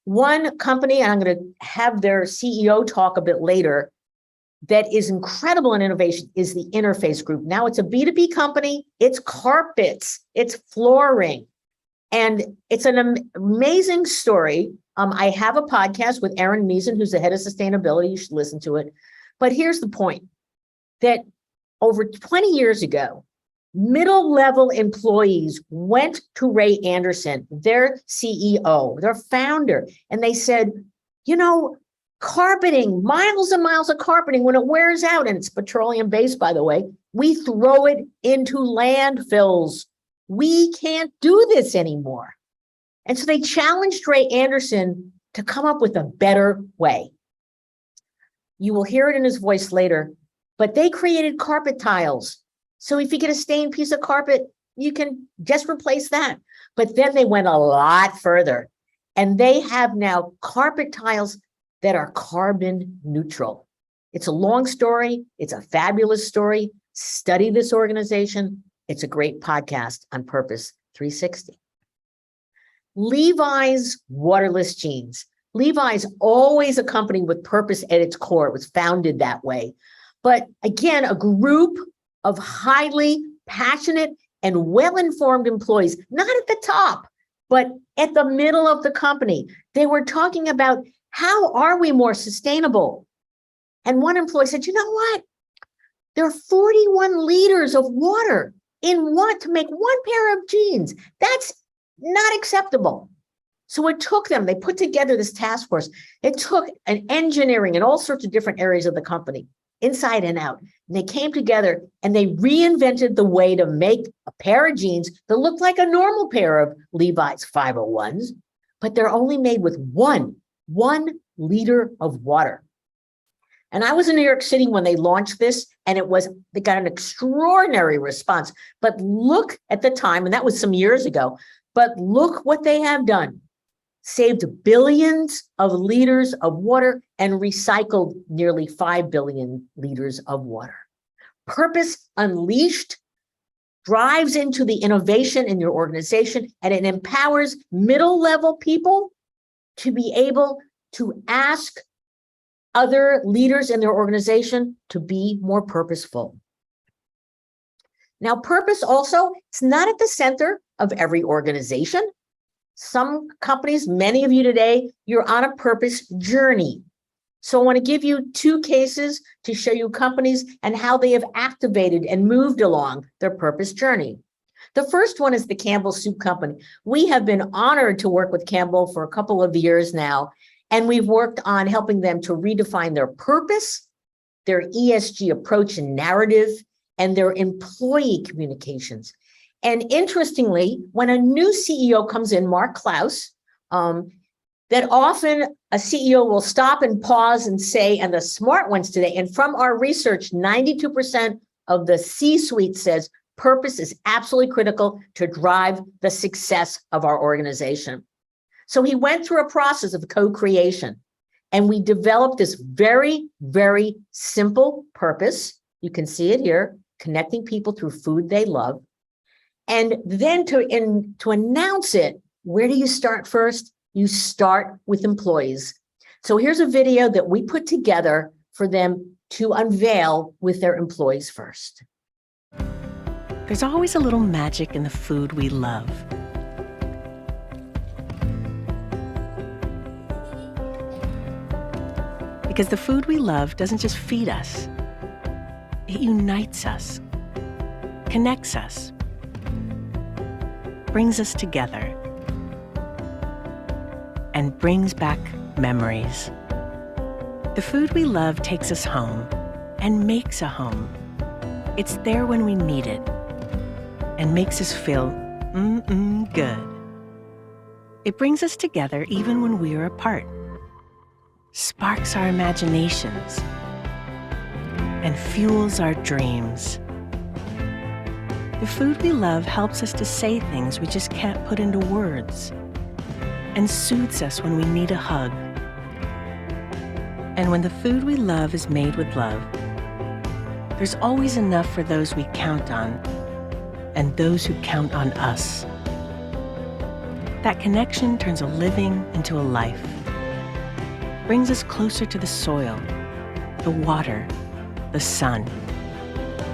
One company, and I'm going to have their CEO talk a bit later, that is incredible in innovation is the Interface Group. Now it's a B2B company. It's carpets, it's flooring, and it's an amazing story. I have a podcast with Erin Meason, who's the head of sustainability. You should listen to it. But here's the point, that over 20 years ago, middle-level employees went to Ray Anderson, their CEO, their founder, and they said, you know, carpeting, miles and miles of carpeting, when it wears out, and it's petroleum-based, by the way, we throw it into landfills. We can't do this anymore. And so they challenged Ray Anderson to come up with a better way. You will hear it in his voice later, but they created carpet tiles. So if you get a stained piece of carpet, you can just replace that. But then they went a lot further, and they have now carpet tiles that are carbon neutral. It's a long story. It's a fabulous story. Study this organization. It's a great podcast on Purpose 360. Levi's waterless jeans. Levi's always a company with purpose at its core. It was founded that way. But again, a group of highly passionate and well-informed employees, not at the top, but at the middle of the company. They were talking about, how are we more sustainable? And one employee said, you know what? There are 41 liters of water in one to make one pair of jeans. That's not acceptable. So it took them, they put together this task force. It took an engineering and all sorts of different areas of the company, inside and out. And they came together and they reinvented the way to make a pair of jeans that looked like a normal pair of Levi's 501s, but they're only made with one liter of water. And I was in New York City when they launched this, and they got an extraordinary response. But look at the time, and that was some years ago, but look what they have done. Saved billions of liters of water and recycled nearly 5 billion liters of water. Purpose Unleashed drives into the innovation in your organization, and it empowers middle-level people to be able to ask other leaders in their organization to be more purposeful. Now, purpose also, it's not at the center of every organization. Some companies, many of you today, you're on a purpose journey. So I want to give you 2 cases to show you companies and how they have activated and moved along their purpose journey. The first one is the Campbell Soup Company. We have been honored to work with Campbell for a couple of years now, and we've worked on helping them to redefine their purpose, their ESG approach and narrative, and their employee communications. And interestingly, when a new CEO comes in, Mark Klaus, that often a CEO will stop and pause and say, and the smart ones today, and from our research, 92% of the C-suite says purpose is absolutely critical to drive the success of our organization. So he went through a process of co-creation, and we developed this very, very simple purpose. You can see it here, connecting people through food they love. And then to announce it, where do you start first? You start with employees. So here's a video that we put together for them to unveil with their employees first. There's always a little magic in the food we love. Because the food we love doesn't just feed us, it unites us, connects us, brings us together, and brings back memories. The food we love takes us home and makes a home. It's there when we need it and makes us feel good. It brings us together even when we are apart, sparks our imaginations, and fuels our dreams. The food we love helps us to say things we just can't put into words, and soothes us when we need a hug. And when the food we love is made with love, there's always enough for those we count on and those who count on us. That connection turns a living into a life, brings us closer to the soil, the water, the sun,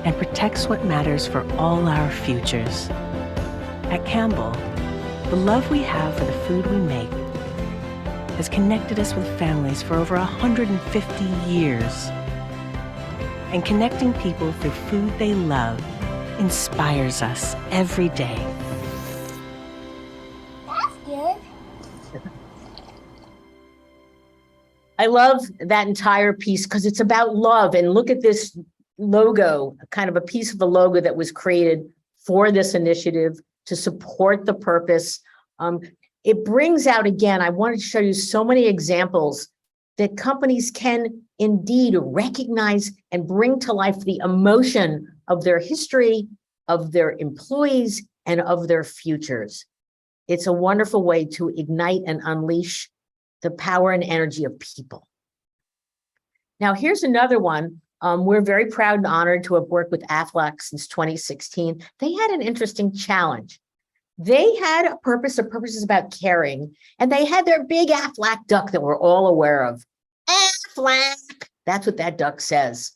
and protects what matters for all our futures. At Campbell, the love we have for the food we make has connected us with families for over 150 years. And connecting people through food they love inspires us every day. That's good. I love that entire piece because it's about love. And look at this logo, kind of a piece of the logo that was created for this initiative to support the purpose. It brings out, again, I wanted to show you so many examples that companies can indeed recognize and bring to life the emotion of their history, of their employees, and of their futures. It's a wonderful way to ignite and unleash the power and energy of people. Now, here's another one. We're very proud and honored to have worked with AFLAC since 2016. They had an interesting challenge. They had a purpose is about caring, and they had their big AFLAC duck that we're all aware of. AFLAC, that's what that duck says.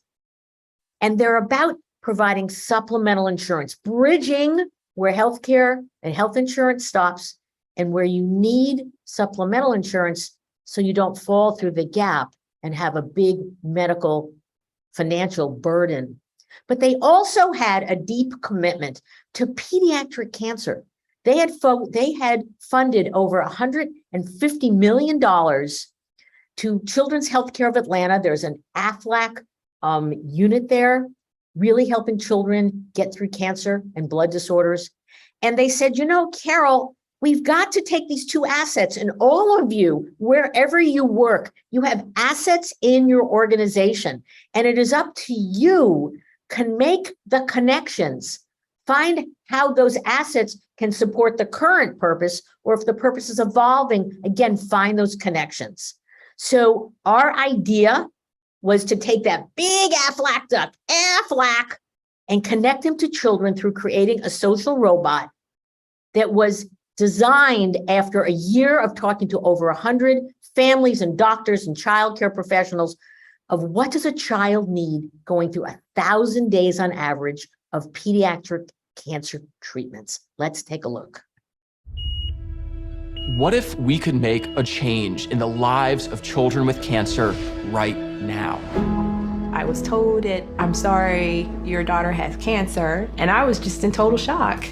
And they're about providing supplemental insurance, bridging where healthcare and health insurance stops and where you need supplemental insurance so you don't fall through the gap and have a big medical financial burden. But they also had a deep commitment to pediatric cancer. They had funded over $150 million to Children's Healthcare of Atlanta. There's an AFLAC unit there, really helping children get through cancer and blood disorders. And they said, you know, Carol, we've got to take these two assets, and all of you, wherever you work, you have assets in your organization, and it is up to you can make the connections, find how those assets can support the current purpose, or if the purpose is evolving, again, find those connections. So our idea was to take that big AFLAC duck, AFLAC, and connect them to children through creating a social robot that was designed after a year of talking to over 100 families and doctors and childcare professionals of what does a child need going through 1,000 days on average of pediatric cancer treatments. Let's take a look. What if we could make a change in the lives of children with cancer right now? I was told that, I'm sorry, your daughter has cancer, and I was just in total shock.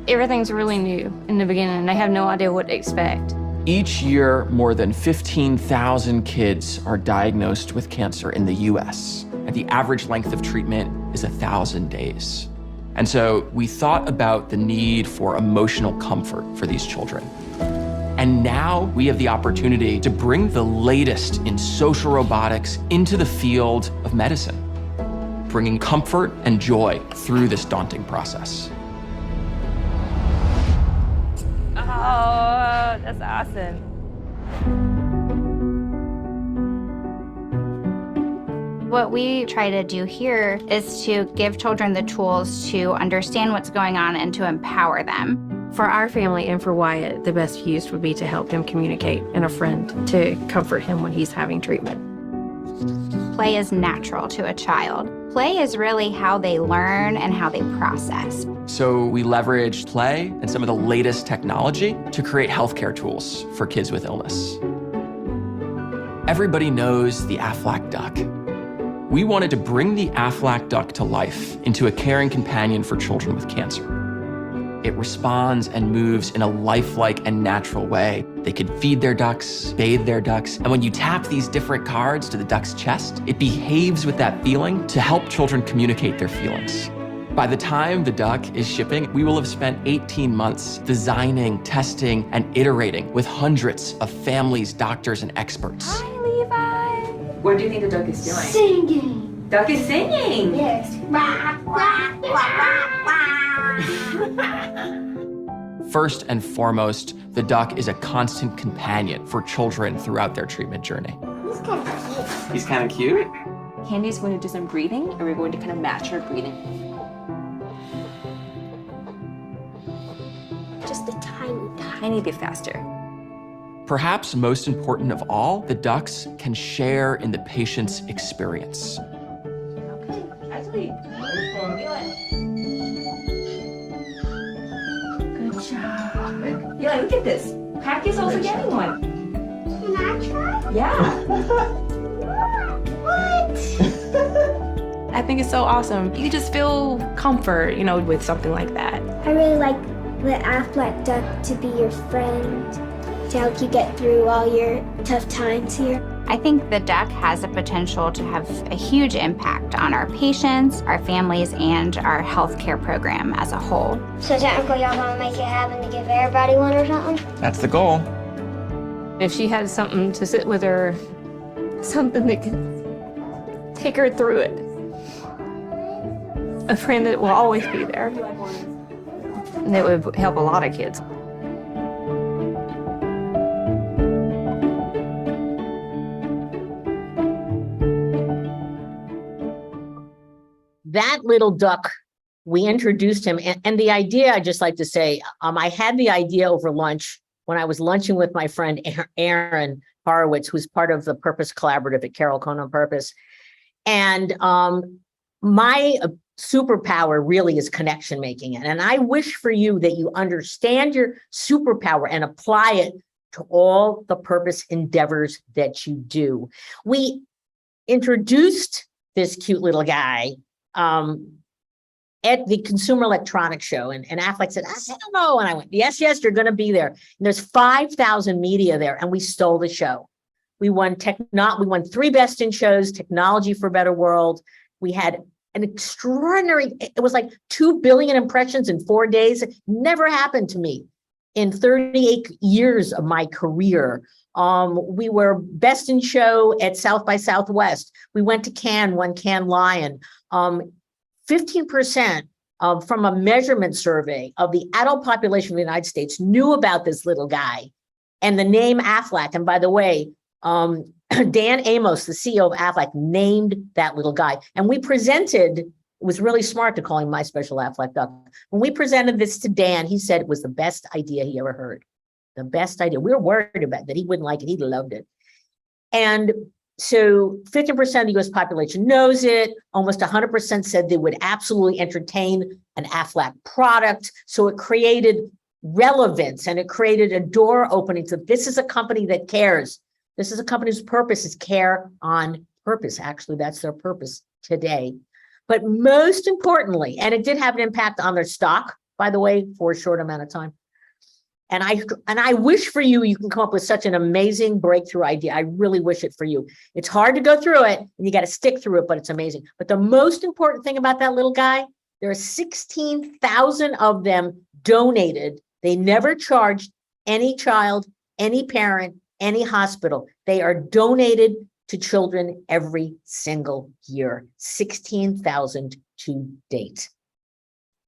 Everything's really new in the beginning, and they have no idea what to expect. Each year, more than 15,000 kids are diagnosed with cancer in the US, and the average length of treatment is 1,000 days. And so we thought about the need for emotional comfort for these children. And now we have the opportunity to bring the latest in social robotics into the field of medicine, bringing comfort and joy through this daunting process. Oh, that's awesome. What we try to do here is to give children the tools to understand what's going on and to empower them. For our family and for Wyatt, the best use would be to help him communicate and a friend to comfort him when he's having treatment. Play is natural to a child. Play is really how they learn and how they process. So we leveraged play and some of the latest technology to create healthcare tools for kids with illness. Everybody knows the AFLAC duck. We wanted to bring the AFLAC duck to life into a caring companion for children with cancer. It responds and moves in a lifelike and natural way. They could feed their ducks, bathe their ducks, and when you tap these different cards to the duck's chest, it behaves with that feeling to help children communicate their feelings. By the time the duck is shipping, we will have spent 18 months designing, testing, and iterating with hundreds of families, doctors, and experts. Hi, Levi. What do you think the duck is doing? Singing. Duck is singing. Yes. First and foremost, the duck is a constant companion for children throughout their treatment journey. He's kind of cute. He's kind of cute. Candy's going to do some breathing, and we're going to kind of match her breathing. Just a Tiny bit faster. Perhaps most important of all, the ducks can share in the patient's experience. Okay. sleep. Good job. Yeah, look at this. Packy's also getting one. Can I try? Yeah. I think it's so awesome. You just feel comfort, with something like that. I really like the Aflac duck to be your friend, to help you get through all your tough times here. I think the duck has the potential to have a huge impact on our patients, our families, and our healthcare program as a whole. So technically y'all gonna make it happen to give everybody one or something? That's the goal. If she had something to sit with her, something that could take her through it, a friend that will always be there, and that would help a lot of kids. That little duck, we introduced him. And the idea, I'd just like to say, I had the idea over lunch when I was lunching with my friend Aaron Horowitz, who's part of the Purpose Collaborative at Carol Cohn on Purpose. And my superpower really is connection making. And I wish for you that you understand your superpower and apply it to all the purpose endeavors that you do. We introduced this cute little guy at the Consumer Electronics Show. And Affleck said, I don't know. And I went, yes, you're going to be there. And there's 5,000 media there. And we stole the show. We won 3 Best in Shows, Technology for a Better World. We had an extraordinary, it was like 2 billion impressions in 4 days. It never happened to me in 38 years of my career. We were Best in Show at South by Southwest. We went to Cannes, won Cannes Lion. 15% from a measurement survey of the adult population of the United States knew about this little guy and the name Aflac. And by the way, Dan Amos, the CEO of Aflac, named that little guy. And we presented, it was really smart to call him My Special Aflac Duck. When we presented this to Dan, he said it was the best idea he ever heard. The best idea. We were worried about that. He wouldn't like it. He loved it. And so 50% of the US population knows it. Almost 100% said they would absolutely entertain an Aflac product. So it created relevance and it created a door opening to this is a company that cares. This is a company whose purpose is care on purpose. Actually, that's their purpose today. But most importantly, and it did have an impact on their stock, by the way, for a short amount of time. And I wish for you, you can come up with such an amazing breakthrough idea. I really wish it for you. It's hard to go through it and you got to stick through it, but it's amazing. But the most important thing about that little guy, there are 16,000 of them donated. They never charged any child, any parent, any hospital. They are donated to children every single year, 16,000 to date.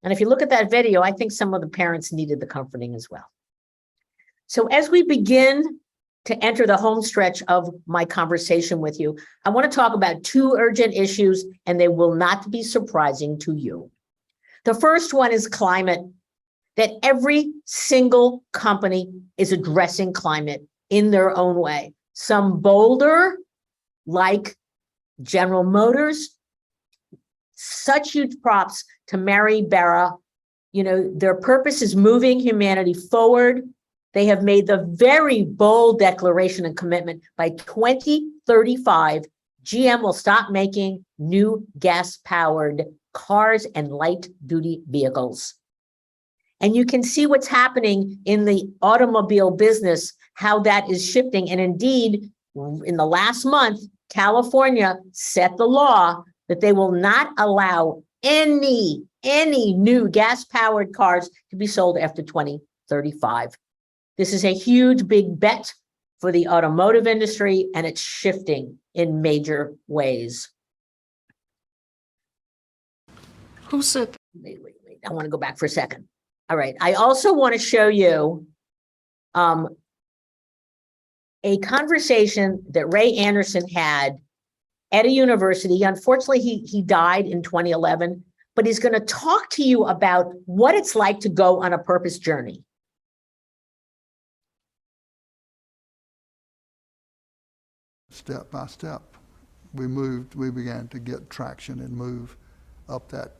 And if you look at that video, I think some of the parents needed the comforting as well. So as we begin to enter the home stretch of my conversation with you, I want to talk about 2 urgent issues, and they will not be surprising to you. The first one is climate, that every single company is addressing climate in their own way. Some bolder, like General Motors. Such huge props to Mary Barra. You know, their purpose is moving humanity forward. They have made the very bold declaration and commitment by 2035, GM will stop making new gas-powered cars and light-duty vehicles. And you can see what's happening in the automobile business, how that is shifting. And indeed, in the last month, California set the law that they will not allow any new gas-powered cars to be sold after 2035. This is a huge, big bet for the automotive industry, and it's shifting in major ways. Who said? Wait. I want to go back for a second. All right. I also want to show you a conversation that Ray Anderson had at a university. Unfortunately, he died in 2011, but he's going to talk to you about what it's like to go on a purpose journey. Step by step, we began to get traction and move up that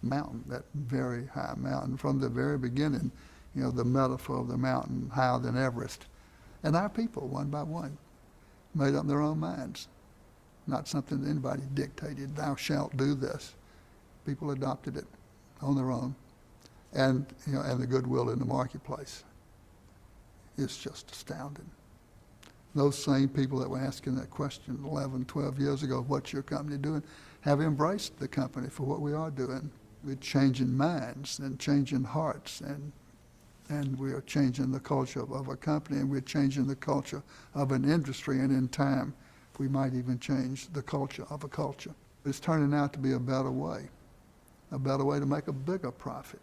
mountain, that very high mountain. From the very beginning, the metaphor of the mountain higher than Everest. And our people, one by one, made up their own minds. Not something that anybody dictated, thou shalt do this. People adopted it on their own. And, and the goodwill in the marketplace. It's just astounding. Those same people that were asking that question 11, 12 years ago, what's your company doing, have embraced the company for what we are doing. We're changing minds and changing hearts, and we are changing the culture of a company, and we're changing the culture of an industry, and in time, we might even change the culture of a culture. It's turning out to be a better way to make a bigger profit.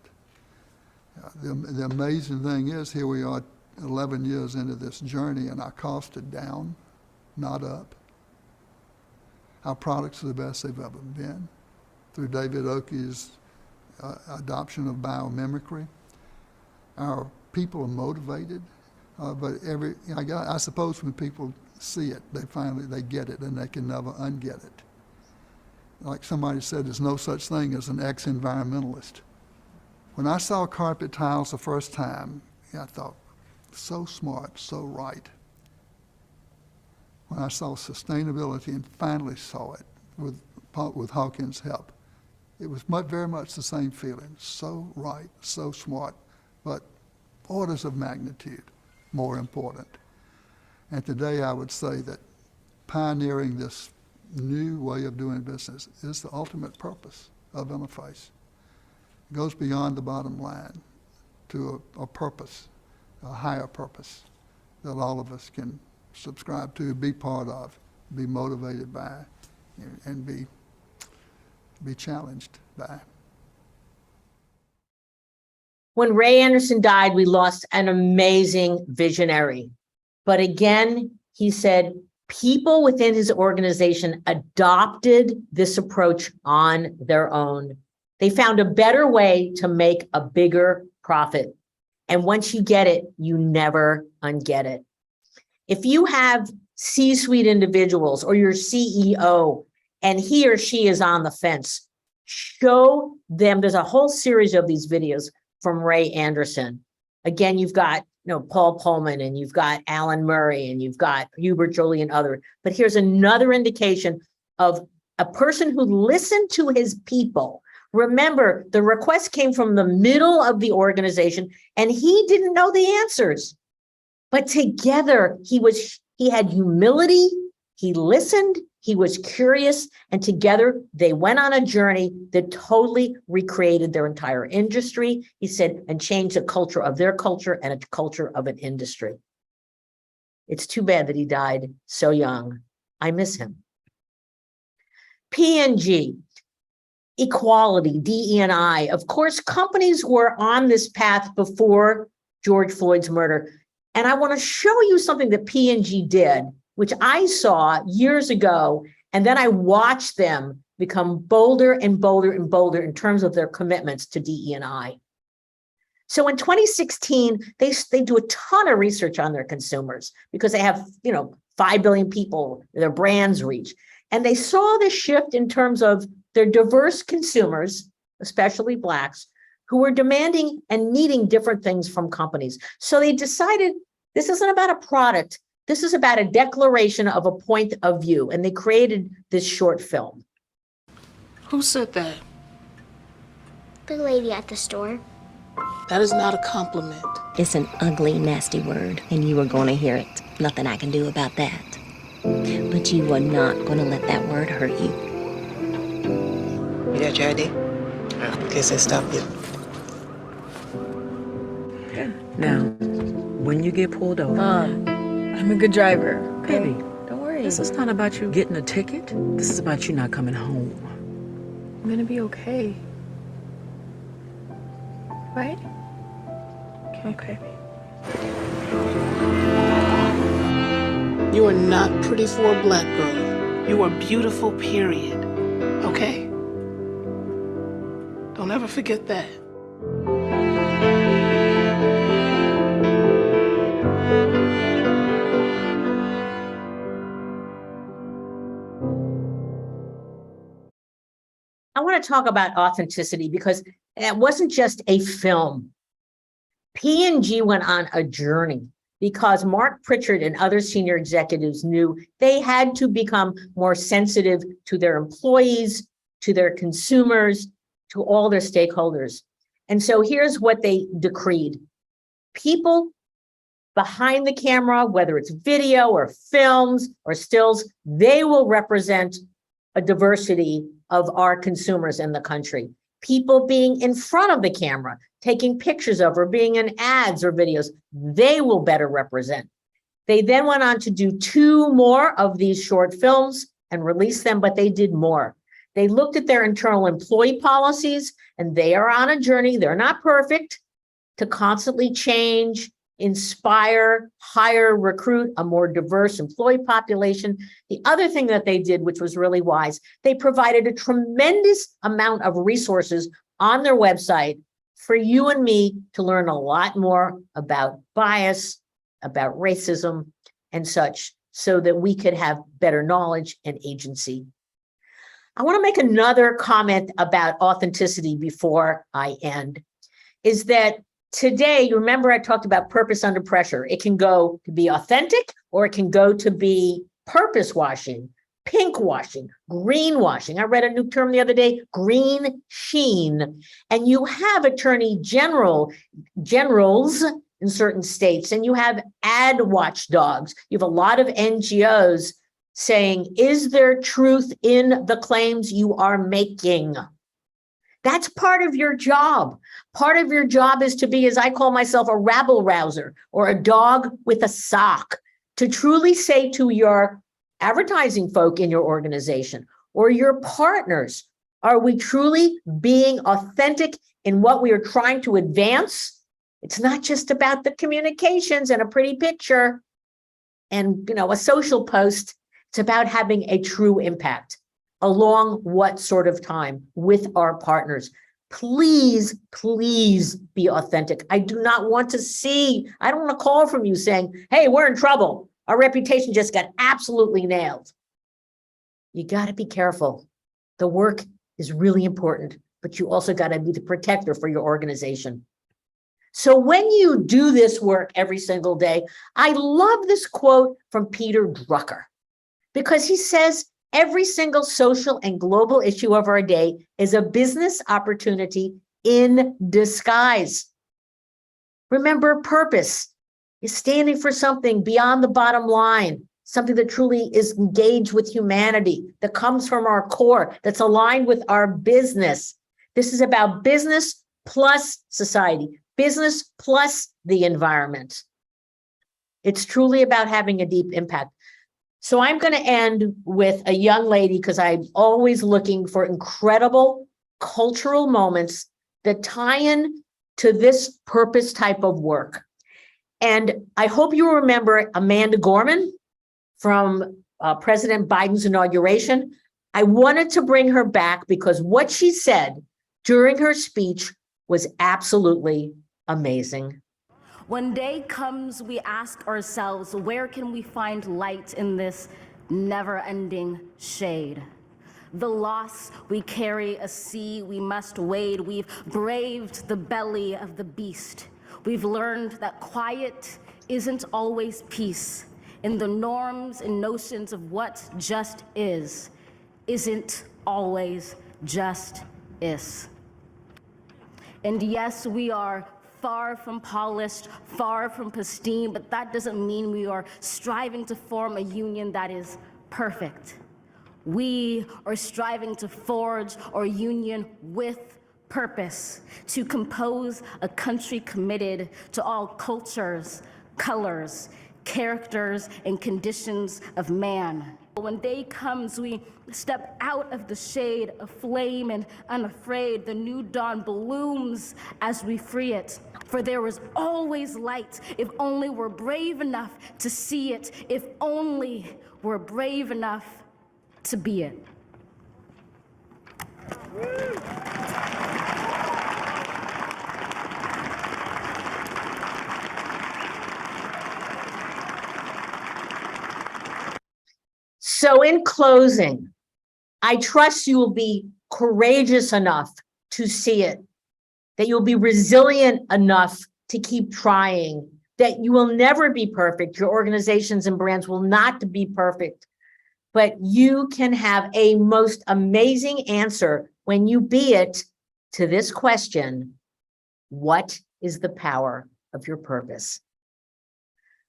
The amazing thing is, here we are 11 years into this journey, and our costs are down, not up. Our products are the best they've ever been through David Oakey's adoption of biomimicry. Our people are motivated, but I suppose when people see it, they get it, and they can never unget it. Like somebody said, there's no such thing as an ex-environmentalist. When I saw carpet tiles the first time, I thought, so smart, so right. When I saw sustainability and finally saw it with Hawkins' help, it was very much the same feeling. So right, so smart, but orders of magnitude more important. And today I would say that pioneering this new way of doing business is the ultimate purpose of Interface. It goes beyond the bottom line to a purpose, a higher purpose that all of us can subscribe to, be part of, be motivated by, and be challenged by. When Ray Anderson died, we lost an amazing visionary. But again, he said, people within his organization adopted this approach on their own. They found a better way to make a bigger profit. And once you get it, you never unget it. If you have C-suite individuals or your CEO and he or she is on the fence, show them. There's a whole series of these videos from Ray Anderson. Again, you've got Paul Pullman, and you've got Alan Murray, and you've got Hubert Joly and others. But here's another indication of a person who listened to his people. Remember, the request came from the middle of the organization, and he didn't know the answers. But together, he had humility, he listened, he was curious, and together they went on a journey that totally recreated their entire industry, he said, and changed the culture of their culture and a culture of an industry. It's too bad that he died so young. I miss him. P&G, equality, DE&I. Of course, companies were on this path before George Floyd's murder. And I want to show you something that P&G did, which I saw years ago, and then I watched them become bolder and bolder and bolder in terms of their commitments to DE&I. So in 2016, they do a ton of research on their consumers because they have 5 billion people their brands reach. And they saw the shift in terms of their diverse consumers, especially Blacks, who were demanding and needing different things from companies. So they decided this isn't about a product. This is about a declaration of a point of view. And they created this short film. Who said that? The lady at the store. That is not a compliment. It's an ugly, nasty word, and you are going to hear it. Nothing I can do about that. But you are not going to let that word hurt you. You got your ID? Yeah. Guess I stopped you. Good. Now, when you get pulled over... I'm a good driver. Okay? Baby, Don't worry. this is not about you getting a ticket. This is about you not coming home. I'm gonna be okay. Right? Okay. You are not pretty for a Black girl. You are beautiful, period. Okay? Don't ever forget that. I want to talk about authenticity because it wasn't just a film. P&G went on a journey because Mark Pritchard and other senior executives knew they had to become more sensitive to their employees, to their consumers, to all their stakeholders. And so here's what they decreed. People behind the camera, whether it's video or films or stills, they will represent a diversity of our consumers in the country. People being in front of the camera, taking pictures of or being in ads or videos, they will better represent. They then went on to do 2 more of these short films and release them, but they did more. They looked at their internal employee policies, and they are on a journey, they're not perfect, to constantly change, inspire, hire, recruit a more diverse employee population. The other thing that they did, which was really wise, they provided a tremendous amount of resources on their website for you and me to learn a lot more about bias, about racism, and such, so that we could have better knowledge and agency. I want to make another comment about authenticity before I end, is that today, you remember I talked about purpose under pressure. It can go to be authentic, or it can go to be purpose washing, pink washing, green washing. I read a new term the other day, green sheen. And you have attorney generals in certain states, and you have ad watchdogs. You have a lot of NGOs saying, is there truth in the claims you are making? That's part of your job. Part of your job is to be, as I call myself, a rabble rouser or a dog with a sock, to truly say to your advertising folk in your organization or your partners, are we truly being authentic in what we are trying to advance? It's not just about the communications and a pretty picture and, you know, a social post. It's about having a true impact. Along what sort of time with our partners. Please, please be authentic. I do not want to see, I don't want to call from you saying, hey, we're in trouble. Our reputation just got absolutely nailed. You got to be careful. The work is really important, but you also got to be the protector for your organization. So when you do this work every single day, I love this quote from Peter Drucker, because he says, every single social and global issue of our day is a business opportunity in disguise. Remember, purpose is standing for something beyond the bottom line, something that truly is engaged with humanity, that comes from our core, that's aligned with our business. This is about business plus society, business plus the environment. It's truly about having a deep impact. So I'm going to end with a young lady, because I'm always looking for incredible cultural moments that tie in to this purpose type of work. And I hope you remember Amanda Gorman from President Biden's inauguration. I wanted to bring her back because what she said during her speech was absolutely amazing. When day comes, we ask ourselves, where can we find light in this never-ending shade? The loss we carry, a sea we must wade. We've braved the belly of the beast. We've learned that quiet isn't always peace. In the norms and notions of what just is, isn't always just is. And yes, we are far from polished, far from pristine, but that doesn't mean we are striving to form a union that is perfect. We are striving to forge our union with purpose, to compose a country committed to all cultures, colors, characters, and conditions of man. When day comes, we step out of the shade, aflame and unafraid. The new dawn blooms as we free it. For there is always light, if only we're brave enough to see it, if only we're brave enough to be it. So in closing, I trust you will be courageous enough to see it, that you'll be resilient enough to keep trying, that you will never be perfect. Your organizations and brands will not be perfect, but you can have a most amazing answer when you be it to this question: what is the power of your purpose?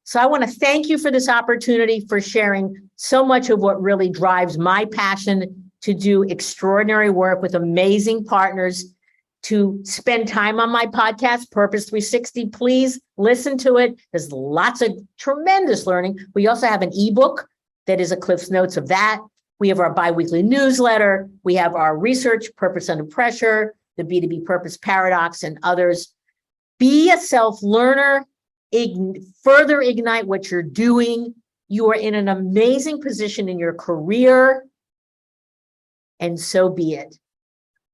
So I want to thank you for this opportunity, for sharing so much of what really drives my passion to do extraordinary work with amazing partners, to spend time on my podcast, Purpose 360. Please listen to it. There's lots of tremendous learning. We also have an ebook that is a Cliff's Notes of that. We have our biweekly newsletter. We have our research, Purpose Under Pressure, the B2B Purpose Paradox, and others. Be a self-learner. Further ignite what you're doing. You are in an amazing position in your career, and so be it.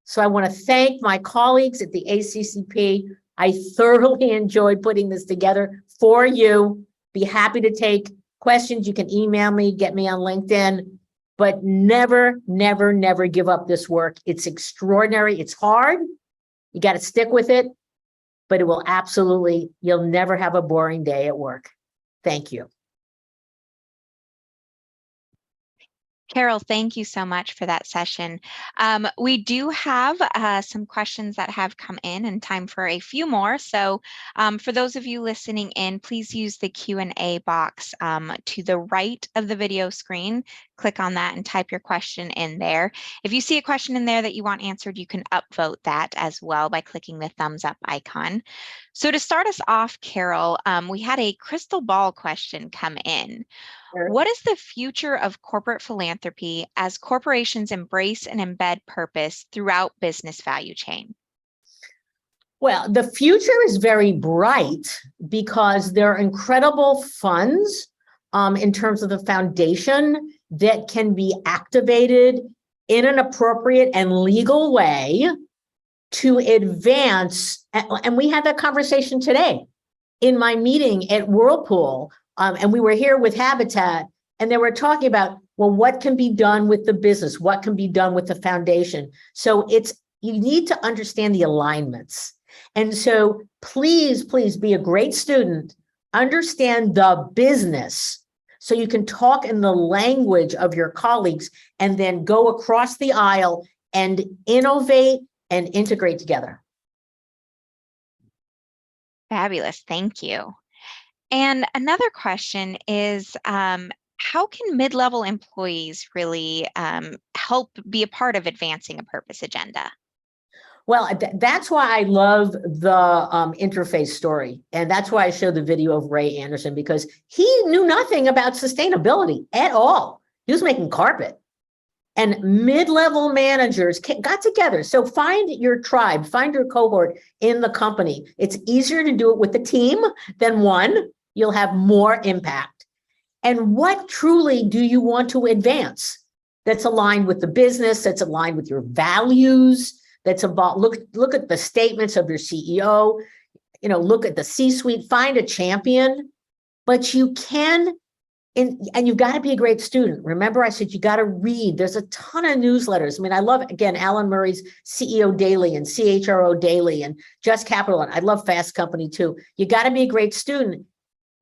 So I want to thank my colleagues at the ACCP. I thoroughly enjoyed putting this together for you. Be happy to take questions. You can email me, get me on LinkedIn, but never, never, never give up this work. It's extraordinary. It's hard. You got to stick with it, but it will absolutely, you'll never have a boring day at work. Thank you. Carol, thank you so much for that session. We do have some questions that have come in and time for a few more. So for those of you listening in, please use the Q&A box to the right of the video screen. Click on that and type your question in there. If you see a question in there that you want answered, you can upvote that as well by clicking the thumbs up icon. So to start us off, Carol, we had a crystal ball question come in. What is the future of corporate philanthropy as corporations embrace and embed purpose throughout business value chain? Well, the future is very bright because there are incredible funds in terms of the foundation that can be activated in an appropriate and legal way to advance. And we had that conversation today in my meeting at Whirlpool. And we were here with Habitat, and they were talking about, well, what can be done with the business? What can be done with the foundation? So you need to understand the alignments. And so please, please be a great student, understand the business so you can talk in the language of your colleagues and then go across the aisle and innovate and integrate together. Fabulous, thank you. And another question is, how can mid-level employees really help be a part of advancing a purpose agenda? Well, that's why I love the interface story. And that's why I showed the video of Ray Anderson, because he knew nothing about sustainability at all. He was making carpet. And mid-level managers got together. So find your tribe, find your cohort in the company. It's easier to do it with a team than one. You'll have more impact. And what truly do you want to advance that's aligned with the business, that's aligned with your values, that's about, look at the statements of your CEO, look at the C-suite, find a champion, but you can, and you've got to be a great student. Remember, I said you got to read. There's a ton of newsletters. I mean, I love, again, Alan Murray's CEO Daily and CHRO Daily and Just Capital. And I love Fast Company too. You got to be a great student.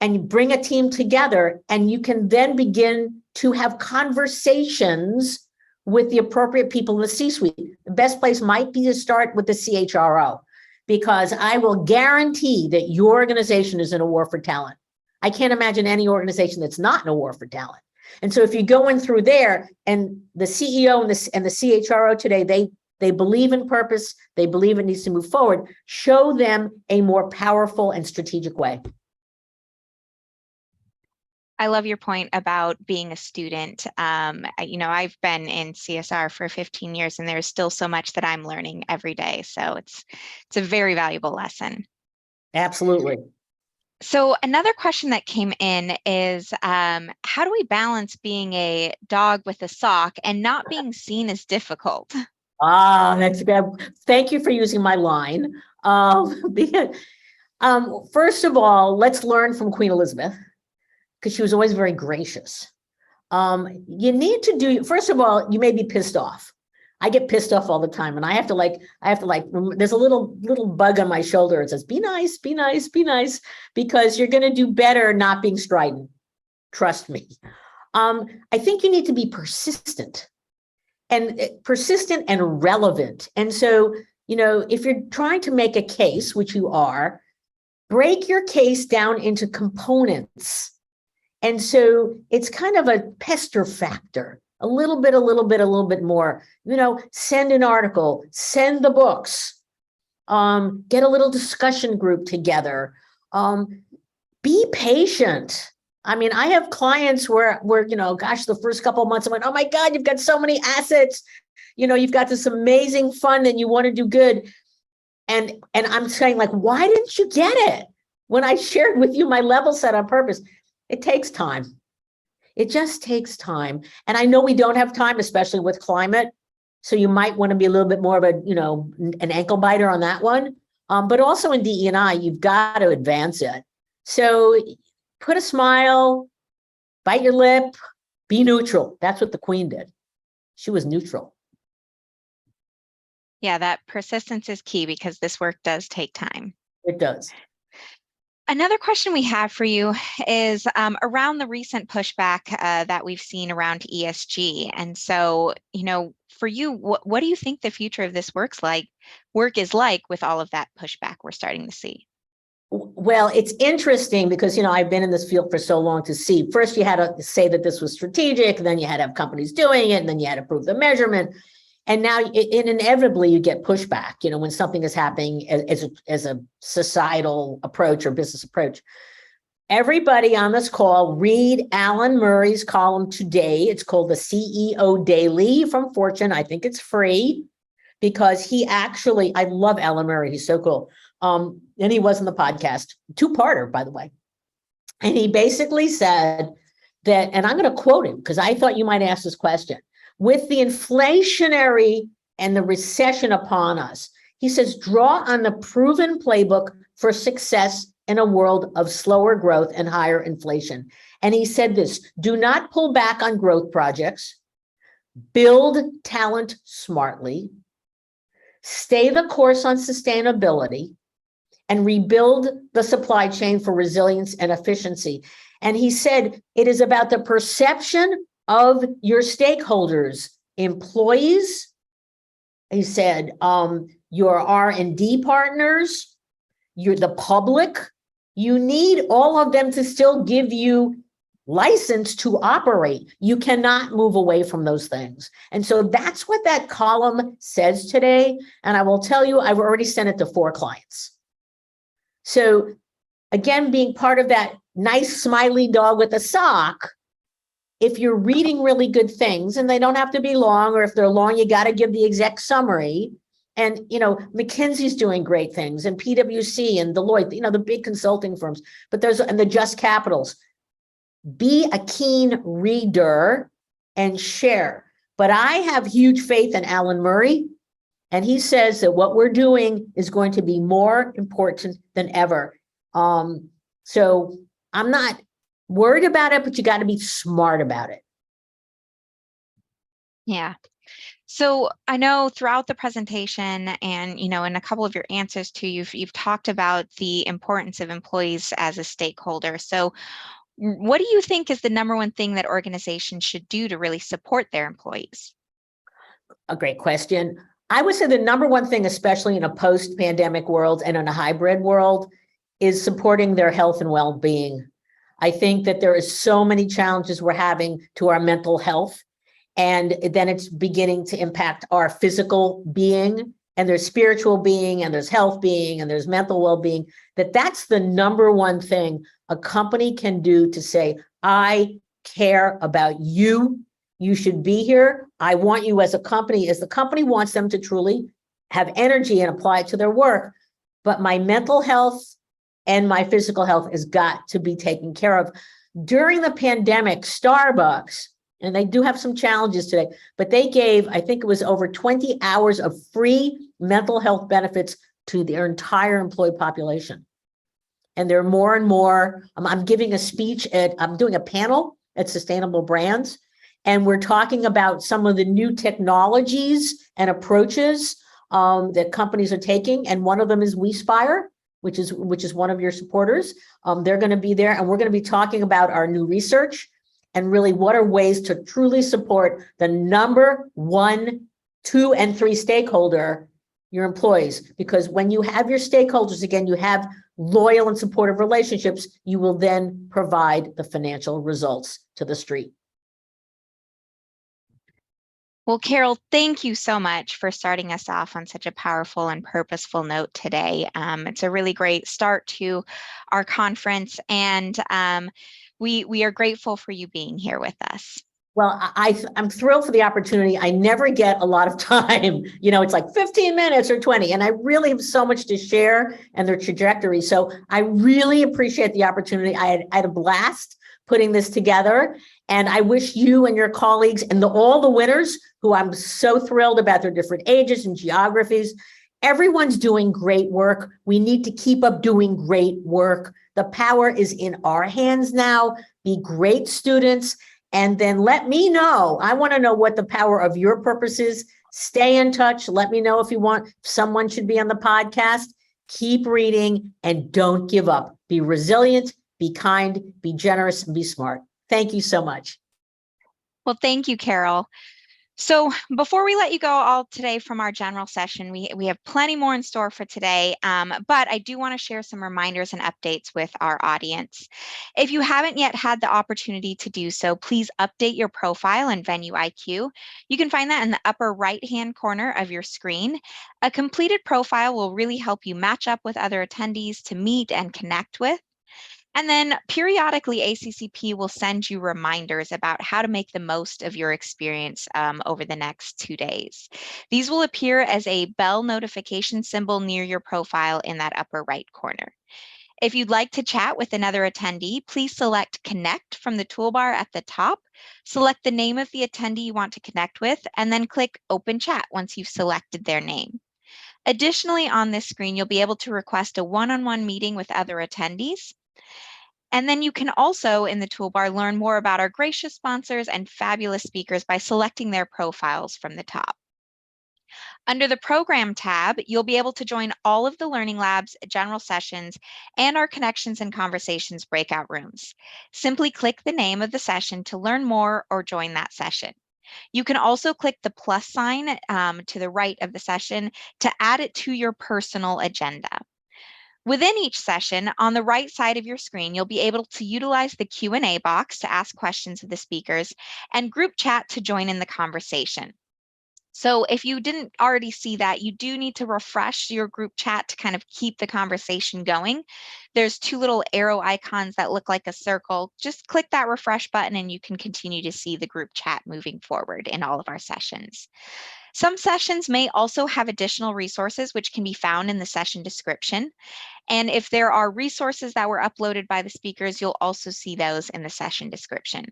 And you bring a team together, and you can then begin to have conversations with the appropriate people in the C-suite. The best place might be to start with the CHRO, because I will guarantee that your organization is in a war for talent. I can't imagine any organization that's not in a war for talent. And so if you go in through there, and the CEO and the CHRO today, they believe in purpose, they believe it needs to move forward, show them a more powerful and strategic way. I love your point about being a student. I've been in CSR for 15 years, and there's still so much that I'm learning every day. So it's a very valuable lesson. Absolutely. So another question that came in is, how do we balance being a dog with a sock and not being seen as difficult? That's good. Thank you for using my line. First of all, let's learn from Queen Elizabeth, because she was always very gracious. You need to do, first of all, you may be pissed off. I get pissed off all the time, and I have to like, there's a little bug on my shoulder. It says, be nice, be nice, be nice, because you're going to do better not being strident. Trust me. I think you need to be persistent and relevant. And so, if you're trying to make a case, which you are, break your case down into components. And so it's kind of a pester factor, a little bit more, send an article, send the books, get a little discussion group together, be patient. I mean, I have clients where gosh, the first couple of months I went, oh my God, you've got so many assets, you've got this amazing fund and you want to do good. And I'm saying, like, why didn't you get it? When I shared with you my level set on purpose, it takes time. It just takes time. And I know we don't have time, especially with climate. So you might want to be a little bit more of a, an ankle biter on that one. But also in DE&I, you've got to advance it. So put a smile, bite your lip, be neutral. That's what the Queen did. She was neutral. Yeah, that persistence is key because this work does take time. It does. Another question we have for you is around the recent pushback that we've seen around ESG. And so, for you, what do you think the future of this work is like with all of that pushback we're starting to see? Well, it's interesting because, I've been in this field for so long to see. First, you had to say that this was strategic, and then you had to have companies doing it, and then you had to prove the measurement. And now inevitably you get pushback, when something is happening as a societal approach or business approach. Everybody on this call, read Alan Murray's column today. It's called the CEO Daily from Fortune. I think it's free because he actually, I love Alan Murray. He's so cool. And he was in the podcast, two-parter, by the way. And he basically said that, and I'm going to quote him because I thought you might ask this question. With the inflationary and the recession upon us, he says, draw on the proven playbook for success in a world of slower growth and higher inflation. And he said this, do not pull back on growth projects, build talent smartly, stay the course on sustainability, and rebuild the supply chain for resilience and efficiency. And he said, it is about the perception of your stakeholders, employees, he said, your R&D partners, the public. You need all of them to still give you license to operate. You cannot move away from those things. And so that's what that column says today. And I will tell you, I've already sent it to 4 clients. So again, being part of that nice smiley dog with a sock, if you're reading really good things, and they don't have to be long, or if they're long, you got to give the exec summary. And, McKinsey's doing great things, and PwC and Deloitte, the big consulting firms, but and the Just Capitals. Be a keen reader and share. But I have huge faith in Alan Murray, and he says that what we're doing is going to be more important than ever. So I'm not worried about it, but you got to be smart about it. Yeah. So I know throughout the presentation and, in a couple of your answers too, you've talked about the importance of employees as a stakeholder. So what do you think is the number one thing that organizations should do to really support their employees? A great question. I would say the number one thing, especially in a post-pandemic world and in a hybrid world, is supporting their health and well-being. I think that there is so many challenges we're having to our mental health, and then it's beginning to impact our physical being, and there's spiritual being, and there's health being, and there's mental well-being, that's the number one thing a company can do to say, I care about you. You should be here. I want you as a company, as the company wants them to truly have energy and apply it to their work. But my mental health and my physical health has got to be taken care of. During the pandemic, Starbucks, and they do have some challenges today, but they gave, I think it was over 20 hours of free mental health benefits to their entire employee population. And there are more and more. I'm giving a speech I'm doing a panel at Sustainable Brands. And we're talking about some of the new technologies and approaches that companies are taking. And one of them is WeSpire, which is one of your supporters. They're going to be there, and we're going to be talking about our new research and really what are ways to truly support the number 1, 2, and 3 stakeholder, your employees. Because when you have your stakeholders, again, you have loyal and supportive relationships, you will then provide the financial results to the street. Well, Carol, thank you so much for starting us off on such a powerful and purposeful note today. It's a really great start to our conference, and we are grateful for you being here with us. Well, I'm thrilled for the opportunity. I never get a lot of time. It's like 15 minutes or 20, and I really have so much to share and their trajectory. So I really appreciate the opportunity. I had a blast putting this together, and I wish you and your colleagues and all the winners, who I'm so thrilled about their different ages and geographies, everyone's doing great work. We need to keep up doing great work. The power is in our hands now. Be great students. And then let me know. I want to know what the power of your purpose is. Stay in touch. Let me know if someone should be on the podcast. Keep reading and don't give up. Be resilient, be kind, be generous, and be smart. Thank you so much. Well, thank you, Carol. So before we let you go all today from our general session, we have plenty more in store for today, but I do want to share some reminders and updates with our audience. If you haven't yet had the opportunity to do so, please update your profile in Venue IQ. You can find that in the upper right-hand corner of your screen. A completed profile will really help you match up with other attendees to meet and connect with. And then periodically, ACCP will send you reminders about how to make the most of your experience over the next 2 days. These will appear as a bell notification symbol near your profile in that upper right corner. If you'd like to chat with another attendee, please select Connect from the toolbar at the top. Select the name of the attendee you want to connect with, and then click Open Chat once you've selected their name. Additionally, on this screen, you'll be able to request a one-on-one meeting with other attendees. And then you can also, in the toolbar, learn more about our gracious sponsors and fabulous speakers by selecting their profiles from the top. Under the Program tab, you'll be able to join all of the Learning Labs, general sessions, and our Connections and Conversations breakout rooms. Simply click the name of the session to learn more or join that session. You can also click the plus sign to the right of the session to add it to your personal agenda. Within each session, on the right side of your screen, you'll be able to utilize the Q&A box to ask questions of the speakers and group chat to join in the conversation. So if you didn't already see that, you do need to refresh your group chat to kind of keep the conversation going. There's 2 little arrow icons that look like a circle. Just click that refresh button and you can continue to see the group chat moving forward in all of our sessions. Some sessions may also have additional resources which can be found in the session description. And if there are resources that were uploaded by the speakers, you'll also see those in the session description.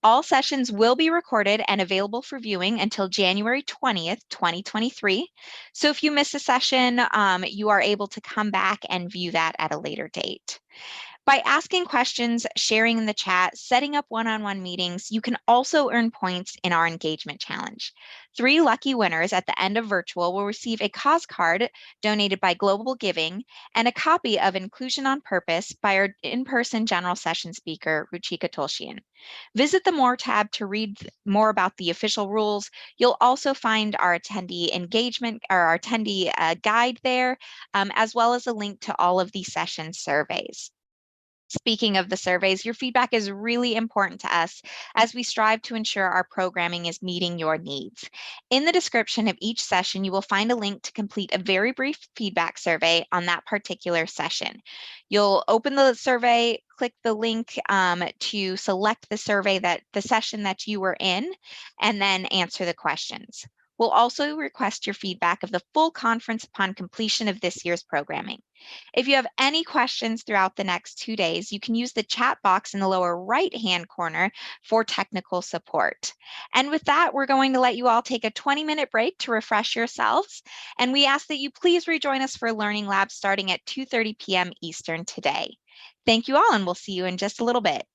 All sessions will be recorded and available for viewing until January 20th, 2023. So if you miss a session, you are able to come back and view that at a later date. By asking questions, sharing in the chat, setting up one-on-one meetings, you can also earn points in our engagement challenge. 3 lucky winners at the end of virtual will receive a cause card donated by Global Giving and a copy of Inclusion on Purpose by our in-person general session speaker, Ruchika Tolshian. Visit the More tab to read more about the official rules. You'll also find our attendee engagement or our attendee guide there, as well as a link to all of the session surveys. Speaking of the surveys, your feedback is really important to us as we strive to ensure our programming is meeting your needs. In the description of each session, you will find a link to complete a very brief feedback survey on that particular session. You'll open the survey, click the link to select the survey the session that you were in, and then answer the questions. We'll also request your feedback of the full conference upon completion of this year's programming. If you have any questions throughout the next 2 days, you can use the chat box in the lower right-hand corner for technical support. And with that, we're going to let you all take a 20-minute break to refresh yourselves. And we ask that you please rejoin us for Learning Labs starting at 2:30 p.m. Eastern today. Thank you all, and we'll see you in just a little bit.